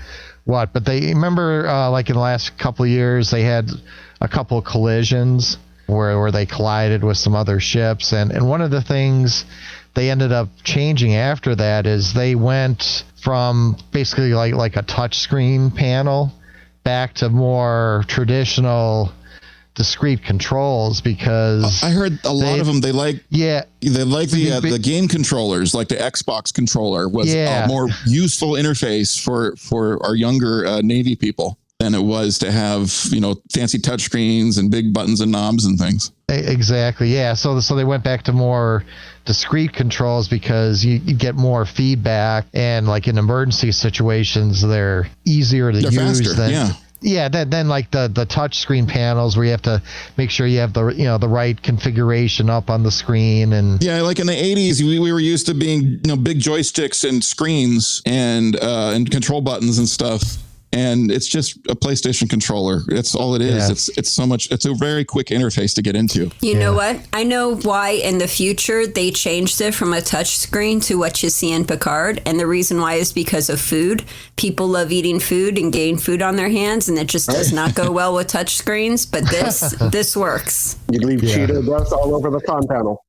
Speaker 5: what. But they remember, like in the last couple of years, they had a couple of collisions where they collided with some other ships. And one of the things they ended up changing after that is they went from basically like a touch screen panel back to more traditional discrete controls, because
Speaker 6: I heard a lot of them. They like the game controllers, like the Xbox controller was a more useful interface for our younger Navy people than it was to have, fancy touchscreens and big buttons and knobs and things.
Speaker 5: Exactly. Yeah. So they went back to more discrete controls because you get more feedback, and like in emergency situations, they're easier to use
Speaker 6: faster,
Speaker 5: than like the touch screen panels where you have to make sure you have the right configuration up on the screen. And
Speaker 6: like in the 80s, we were used to being big joysticks and screens and control buttons and stuff. And it's just a PlayStation controller. That's all it is. Yeah. It's so much. It's a very quick interface to get into.
Speaker 4: You know what? I know why in the future they changed it from a touch screen to what you see in Picard. And the reason why is because of food. People love eating food and getting food on their hands, and it just does not go well with touch screens. But this works.
Speaker 3: You leave Cheeto dust all over the con panel.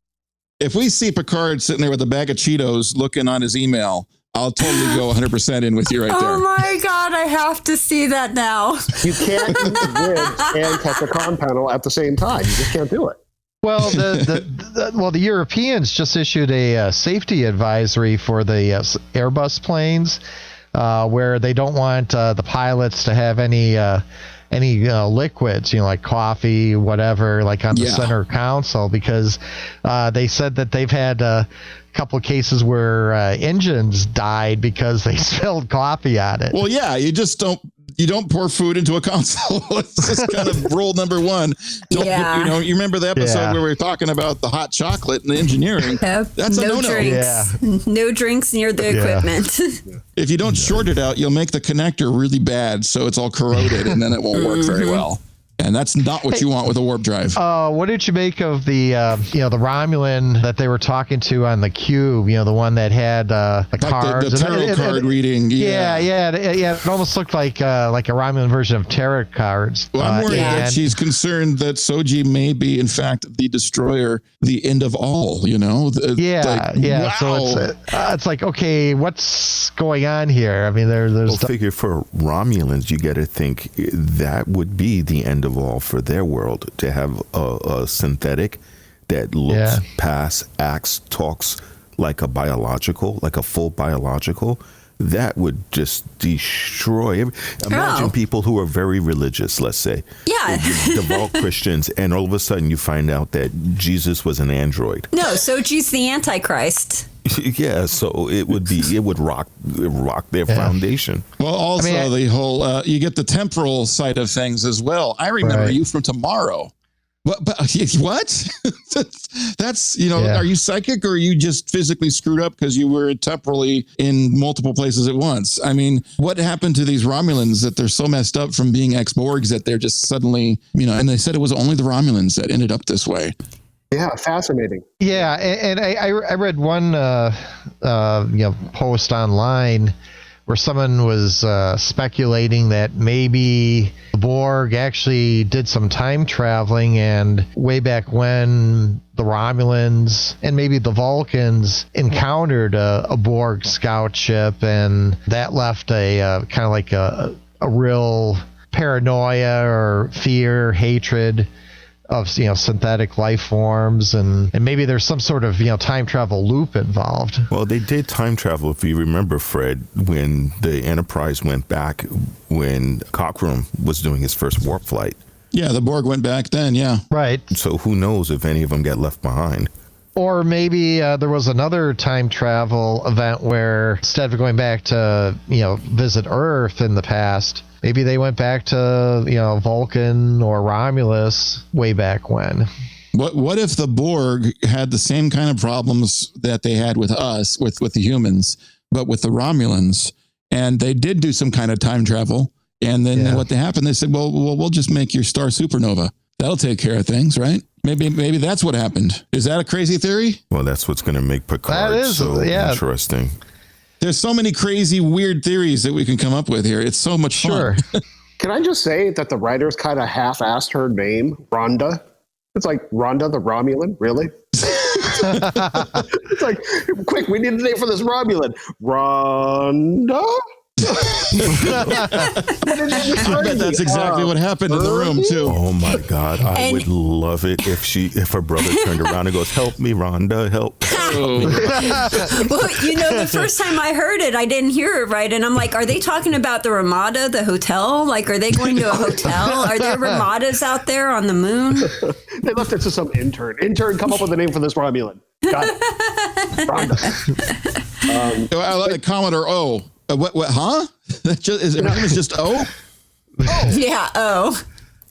Speaker 6: If we see Picard sitting there with a bag of Cheetos looking on his email, I'll totally go 100% in with you right there.
Speaker 4: Oh my God, I have to see that now.
Speaker 3: You can't eat ribs and touch a con panel at the same time. You just can't do it.
Speaker 5: Well, the Europeans just issued a safety advisory for the Airbus planes, where they don't want the pilots to have any any liquids, like coffee, whatever, like on the center console, because they said that they've had a couple of cases where engines died because they spilled coffee on it.
Speaker 6: Well, yeah, you don't pour food into a console. It's just kind of rule number one. You remember the episode where we were talking about the hot chocolate and the engineering? That's a no-no.
Speaker 4: Drinks. No drinks near the equipment.
Speaker 6: If you don't short it out, you'll make the connector really bad, so it's all corroded, and then it won't work very well. And that's not what you want with a warp drive.
Speaker 5: What did you make of the the Romulan that they were talking to on the cube? The one that had cards,
Speaker 6: the tarot card reading.
Speaker 5: It almost looked like a Romulan version of tarot cards.
Speaker 6: Well, I'm worried that she's concerned that Soji may be, in fact, the destroyer, the end of all. Wow.
Speaker 5: So it's like, okay, what's going on here? I mean, there's.
Speaker 2: Figure for Romulans, you got to think that would be the end of all for their world, to have a synthetic that looks, acts, talks like a biological, like a full biological. That would just destroy. Imagine people who are very religious, let's say, devout Christians, and all of a sudden you find out that Jesus was an android.
Speaker 4: No, Soji's the Antichrist.
Speaker 2: Yeah, so it would rock their foundation.
Speaker 6: Well, also the whole you get the temporal side of things as well. I remember you from tomorrow. What? That's Are you psychic, or are you just physically screwed up because you were temporally in multiple places at once? I mean, what happened to these Romulans that they're so messed up from being ex-Borgs that they're just suddenly, and they said it was only the Romulans that ended up this way.
Speaker 3: Yeah, fascinating.
Speaker 5: Yeah, and I read one post online where someone was speculating that maybe the Borg actually did some time traveling, and way back when the Romulans and maybe the Vulcans encountered a Borg scout ship, and that left a kind of like a real paranoia or fear, hatred of synthetic life forms, and maybe there's some sort of time travel loop involved.
Speaker 2: Well, they did time travel, if you remember, Fred, when the Enterprise went back when Cockrum was doing his first warp flight.
Speaker 6: Yeah, the Borg went back then,
Speaker 5: right.
Speaker 2: So who knows if any of them got left behind.
Speaker 5: Or maybe there was another time travel event where instead of going back to visit Earth in the past, maybe they went back to, Vulcan or Romulus way back when.
Speaker 6: What if the Borg had the same kind of problems that they had with us, with the humans, but with the Romulans, and they did do some kind of time travel, and then what happened, they said, well, we'll just make your star supernova. That'll take care of things, right? Maybe that's what happened. Is that a crazy theory?
Speaker 2: Well, that's what's going to make Picard so interesting.
Speaker 6: There's so many crazy, weird theories that we can come up with here. It's so much fun.
Speaker 3: Can I just say that the writers kind of half-assed her name, Ronda? It's like Ronda the Romulan, really? It's like, quick, we need a name for this Romulan. Ronda?
Speaker 6: I bet that's exactly what happened in the room too.
Speaker 2: Oh my God, I would love it if her brother turned around and goes, "Help me, Rhonda, help."
Speaker 4: Well, the first time I heard it, I didn't hear it right, and I'm like, "Are they talking about the Ramada, the hotel? Like, are they going to a hotel? Are there Ramadas out there on the moon?"
Speaker 3: They left it to some intern. Intern, come up with a name for this Romulan. Got it. Rhonda.
Speaker 6: I like the Commodore O. What? Huh? His name is just O?
Speaker 4: Oh. Yeah, O.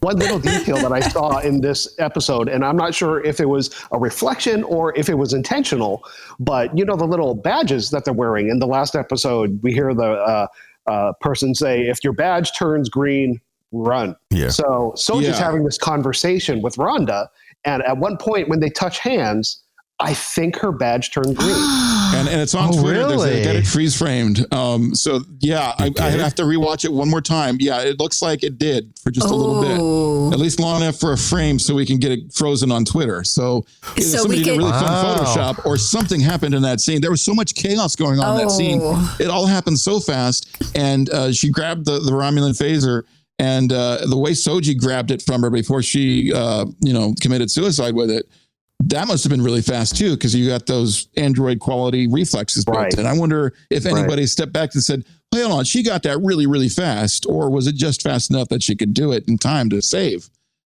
Speaker 3: One little detail that I saw in this episode, and I'm not sure if it was a reflection or if it was intentional, but the little badges that they're wearing. In the last episode, we hear the person say, "If your badge turns green, run." Yeah. So Soji's having this conversation with Rhonda, and at one point when they touch hands, I think her badge turned green.
Speaker 6: And it's on Twitter.
Speaker 5: Really?
Speaker 6: They got it freeze framed. I have to rewatch it one more time. Yeah, it looks like it did for just a little bit. At least long enough for a frame so we can get it frozen on Twitter. So somebody did a really fun Photoshop or something happened in that scene. There was so much chaos going on in that scene. It all happened so fast. And she grabbed the Romulan phaser. And the way Soji grabbed it from her before she, committed suicide with it, that must have been really fast too, because you got those Android quality reflexes built in. I wonder if anybody stepped back and said, hold on, she got that really, really fast, or was it just fast enough that she could do it in time to save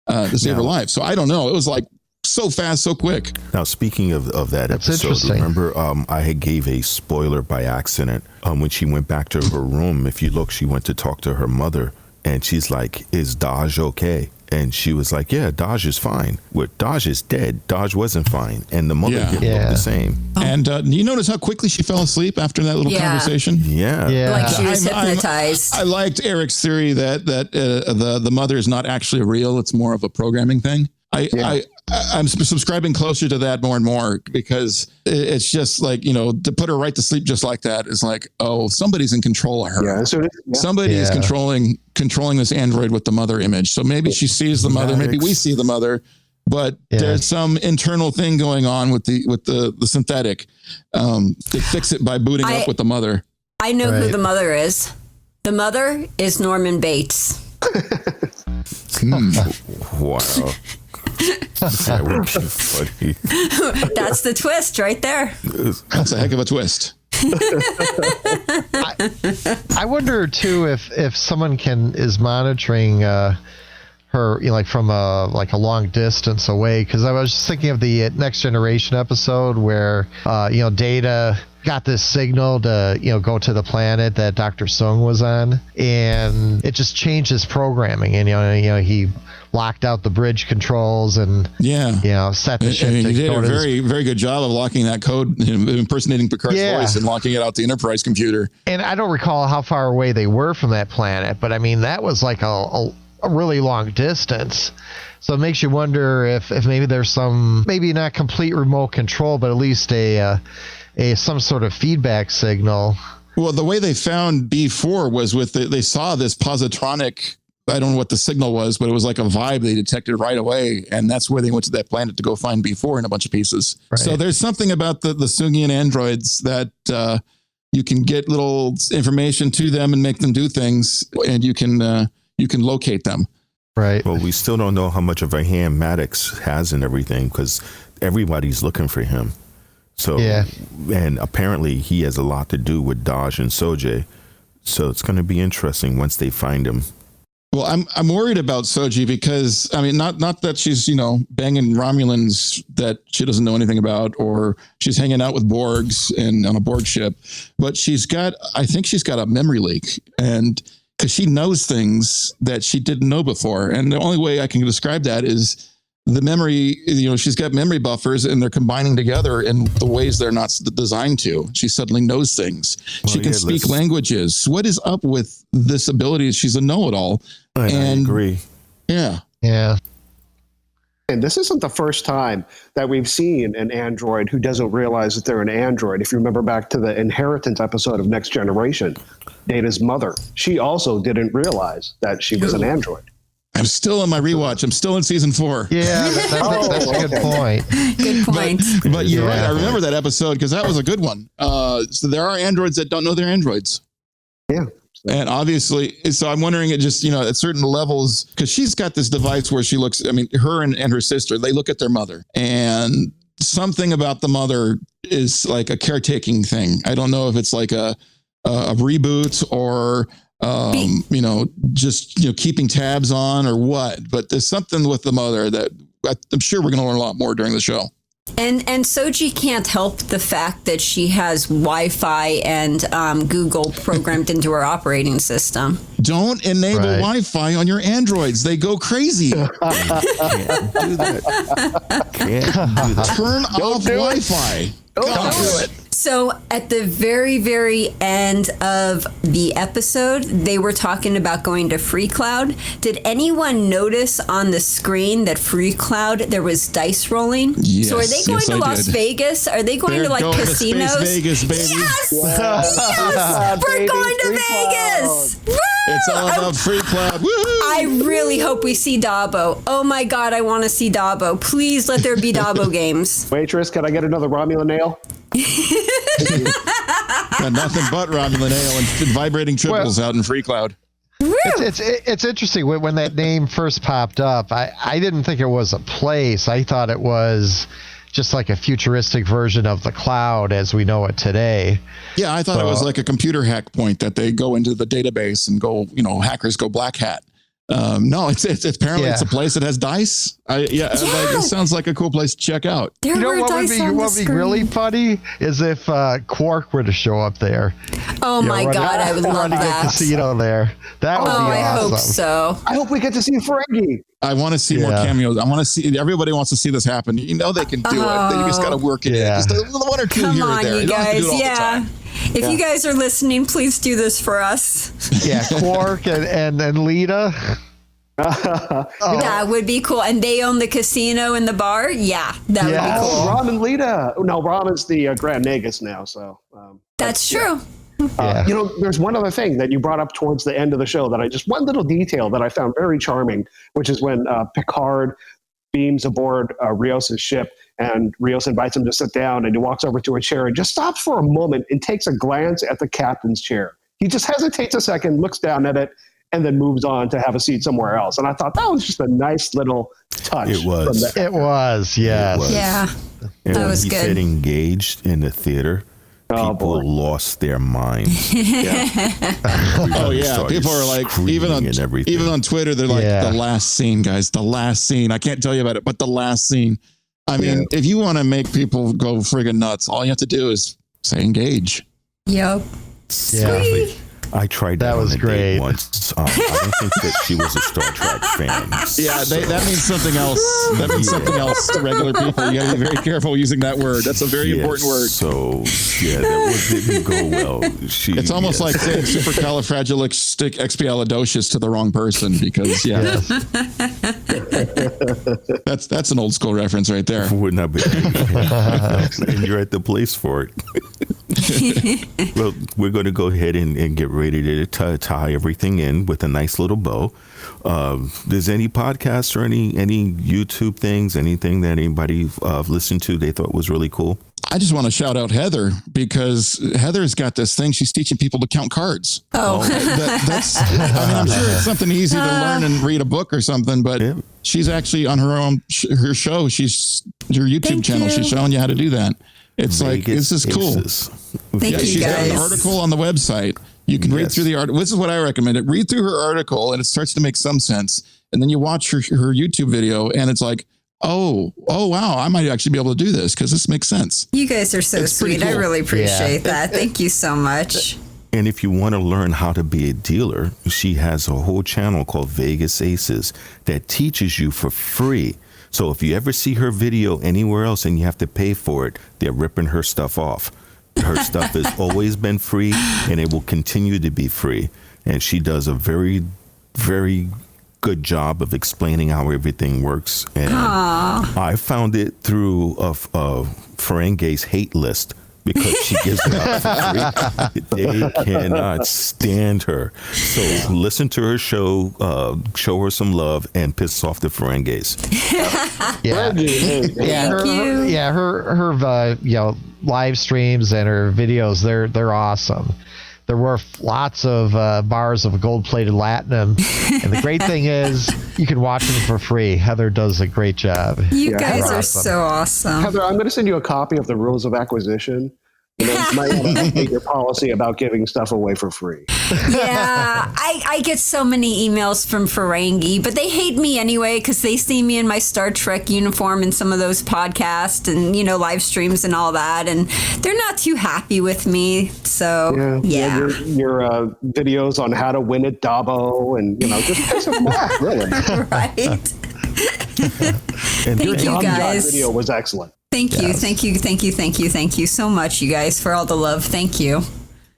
Speaker 6: her life? So I don't know. It was like so fast, so quick.
Speaker 2: Now, speaking of that episode, remember I had gave a spoiler by accident when she went back to her room. If you look, she went to talk to her mother, and she's like, "Is Daj okay?" And she was like, "Yeah, Daj is fine. Daj is dead. Daj wasn't fine." And the mother didn't look the same. And
Speaker 6: you notice how quickly she fell asleep after that little conversation?
Speaker 2: Yeah.
Speaker 4: Like she was hypnotized.
Speaker 6: I liked Eric's theory that the mother is not actually real. It's more of a programming thing. I'm subscribing closer to that more and more, because it's just like, to put her right to sleep just like that is like, oh, somebody's in control of her. Somebody is controlling this android with the mother image. So maybe she sees the mother, maybe we see the mother, but there's some internal thing going on with the synthetic. They fix it by booting up with the mother.
Speaker 4: I know who the mother is. The mother is Norman Bates.
Speaker 2: Wow. That would be funny.
Speaker 4: That's the twist right there.
Speaker 6: That's a heck of a twist.
Speaker 5: I wonder too if someone is monitoring her, like from a long distance away. Because I was just thinking of the Next Generation episode where Data got this signal to go to the planet that Dr. Sung was on, and it just changed his programming, and he locked out the bridge controls and set the ship.
Speaker 6: He did a very, very good job of locking that code, impersonating Picard's voice and locking it out the Enterprise computer.
Speaker 5: And I don't recall how far away they were from that planet, but I mean that was like a really long distance. So it makes you wonder if maybe there's some, maybe not complete remote control, but at least some sort of feedback signal.
Speaker 6: Well, the way they found B4 was they saw this positronic, I don't know what the signal was, but it was like a vibe they detected right away. And that's where they went to that planet to go find B4 in a bunch of pieces. Right. So there's something about the Sungian androids that you can get little information to them and make them do things, and you can locate them.
Speaker 5: Right.
Speaker 2: Well, we still don't know how much of a hand Maddox has and everything, because everybody's looking for him. So, and apparently he has a lot to do with Daj and Soji. So it's going to be interesting once they find him.
Speaker 6: Well, I'm worried about Soji because, I mean, not that she's, banging Romulans that she doesn't know anything about, or she's hanging out with Borgs and on a Borg ship, but I think she's got a memory leak, and because she knows things that she didn't know before. And the only way I can describe that is the memory, she's got memory buffers and they're combining together in the ways they're not designed to. She suddenly knows things. She can speak languages. What is up with this ability? She's a know-it-all.
Speaker 2: I agree.
Speaker 6: Yeah.
Speaker 5: Yeah.
Speaker 3: And this isn't the first time that we've seen an android who doesn't realize that they're an android. If you remember back to the Inheritance episode of Next Generation, Data's mother, she also didn't realize that she was an android.
Speaker 6: I'm still on my rewatch. I'm still in season 4.
Speaker 5: Yeah, that's a good point.
Speaker 4: Good point.
Speaker 6: But you're right. I remember that episode because that was a good one. So there are androids that don't know they're androids.
Speaker 3: Yeah.
Speaker 6: And obviously, so I'm wondering at just, at certain levels, because she's got this device where she looks, her and her sister, they look at their mother, and something about the mother is like a caretaking thing. I don't know if it's like a reboot or, just, keeping tabs on or what, but there's something with the mother that I'm sure we're going to learn a lot more during the show.
Speaker 4: And Soji can't help the fact that she has Wi-Fi and Google programmed into her operating system.
Speaker 6: Don't enable Wi-Fi on your androids. They go crazy.
Speaker 2: Can't do that. Can't do that.
Speaker 6: Turn off Wi-Fi.
Speaker 4: Don't do it. So at the very, very end of the episode, they were talking about going to Freecloud. Did anyone notice on the screen that Freecloud, there was dice rolling?
Speaker 6: Yes.
Speaker 4: So are they going to Las Vegas? Are they going to casinos?
Speaker 6: To Space Vegas, baby.
Speaker 4: Yes! Yes! We're going to Vegas! Woo!
Speaker 6: It's all about Freecloud. Woo-hoo!
Speaker 4: I really hope we see Dabo. Oh my God, I want to see Dabo. Please let there be Dabo games.
Speaker 3: Waitress, can I get another Romulan ale?
Speaker 6: Got nothing but Romulan ale and vibrating triples out in Freecloud.
Speaker 5: It's interesting when that name first popped up. I didn't think it was a place. I thought it was just like a futuristic version of the cloud as we know it today.
Speaker 6: Yeah, I thought it was like a computer hack point that they go into the database and go, hackers go black hat. No, it's apparently it's a place that has dice. It sounds like a cool place to check out.
Speaker 4: There were
Speaker 5: what
Speaker 4: dice on the
Speaker 5: would be really funny is if Quark were to show up there.
Speaker 4: Oh my God, I would love that.
Speaker 5: Casino there. That would be awesome.
Speaker 4: I hope so.
Speaker 3: I hope we get to see Ferengi.
Speaker 6: I want to see more cameos. I want to see. Everybody wants to see this happen. They can do it. You just got to work it in. Just one or two
Speaker 4: Come
Speaker 6: here or
Speaker 4: on,
Speaker 6: there.
Speaker 4: you guys.
Speaker 6: Don't have to do it all the time.
Speaker 4: If you guys are listening, please do this for us.
Speaker 5: Yeah, Quark and Lita.
Speaker 4: That would be cool. And they own the casino and the bar. Yeah, that would be cool.
Speaker 3: Rom and Lita. No, Rom is the Grand Nagus now. So
Speaker 4: that's true.
Speaker 3: There's one other thing that you brought up towards the end of the show one little detail that I found very charming, which is when Picard beams aboard Rios' ship and Rios invites him to sit down, and he walks over to a chair and just stops for a moment and takes a glance at the captain's chair. He just hesitates a second, looks down at it, and then moves on to have a seat somewhere else. And I thought that was just a nice little touch.
Speaker 2: It was.
Speaker 5: It was, yes.
Speaker 4: Yeah.
Speaker 2: And
Speaker 4: that was
Speaker 2: he
Speaker 4: good.
Speaker 2: said engaged in the theater, people lost their minds.
Speaker 6: Oh yeah, people are like, even on Twitter, they're like, the last scene, guys, the last scene. I can't tell you about it, but the last scene. I mean, if you want to make people go friggin' nuts, all you have to do is say engage.
Speaker 4: Yep.
Speaker 2: Sweet. I tried that
Speaker 5: was great
Speaker 2: once. I don't think that she was a Star Trek fan.
Speaker 6: Yeah, that means something else. That means something else to regular people. You got to be very careful using that word. That's a very important word.
Speaker 2: So, that didn't go well.
Speaker 6: It's almost like saying supercalifragilisticexpialidocious to the wrong person because, that's an old school reference right there.
Speaker 2: Would not be. And you're at the place for it. Well, we're going to go ahead and get ready to tie everything in with a nice little bow. There's any podcasts or any YouTube things, anything that anybody listened to they thought was really cool?
Speaker 6: I just want to shout out Heather because Heather's got this thing. She's teaching people to count cards. I'm sure it's something easy to learn and read a book or something, but she's actually on her her show. She's her YouTube channel. She's showing you how to do that. It's Vegas, this is cool.
Speaker 4: Thank you,
Speaker 6: she's
Speaker 4: guys.
Speaker 6: got an article on the website. You can read through the article. This is what I recommend. Read through her article and it starts to make some sense. And then you watch her YouTube video and it's like, oh, wow, I might actually be able to do this because this makes sense.
Speaker 4: You guys are so sweet. Cool. I really appreciate that. Thank you so much.
Speaker 2: And if you want to learn how to be a dealer, she has a whole channel called Vegas Aces that teaches you for free. So if you ever see her video anywhere else and you have to pay for it, they're ripping her stuff off. Her stuff has always been free and it will continue to be free. And she does a very, very good job of explaining how everything works. And I found it through a Ferengi's hate list because she gives it out for free. They cannot stand her. So listen to her show, show her some love, and piss off the Ferengis.
Speaker 5: Her live streams and her videos, they're awesome. They're worth lots of bars of gold-plated latinum. And the great thing is you can watch them for free. Heather does a great job.
Speaker 4: You guys are so awesome.
Speaker 3: Heather, I'm going to send you a copy of the rules of acquisition. You might want to update your policy about giving stuff away for free.
Speaker 4: Yeah, I get so many emails from Ferengi, but they hate me anyway because they see me in my Star Trek uniform in some of those podcasts and, live streams and all that, and they're not too happy with me. So, yeah.
Speaker 3: Your videos on how to win at Dabo and, just piss them off, really.
Speaker 4: Right.
Speaker 3: And
Speaker 4: Thank you, guys.
Speaker 3: Video was excellent.
Speaker 4: Thank you so much, you guys, for all the love. Thank you.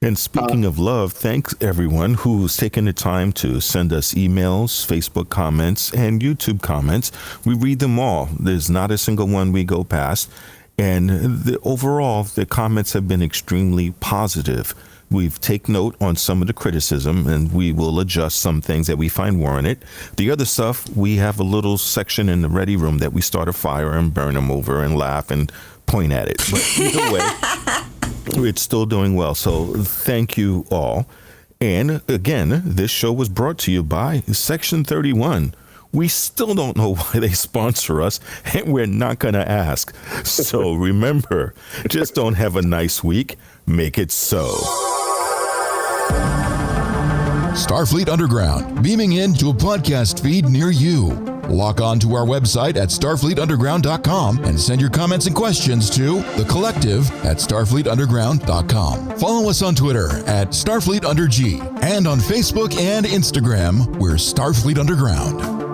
Speaker 2: And speaking of love, thanks everyone who's taken the time to send us emails, Facebook comments, and YouTube comments. We read them all. There's not a single one we go past. And overall, the comments have been extremely positive. We've taken note on some of the criticism, and we will adjust some things that we find warranted. The other stuff, we have a little section in the ready room that we start a fire and burn them over and laugh and point at it. But either way, it's still doing well. So thank you all. And again, this show was brought to you by Section 31. We still don't know why they sponsor us, and we're not going to ask. So remember, just don't have a nice week. Make it so.
Speaker 1: Starfleet Underground, beaming into a podcast feed near you. Log on to our website at starfleetunderground.com and send your comments and questions to thecollective@starfleetunderground.com. Follow us on Twitter at StarfleetUnderG and on Facebook and Instagram, we're Starfleet Underground.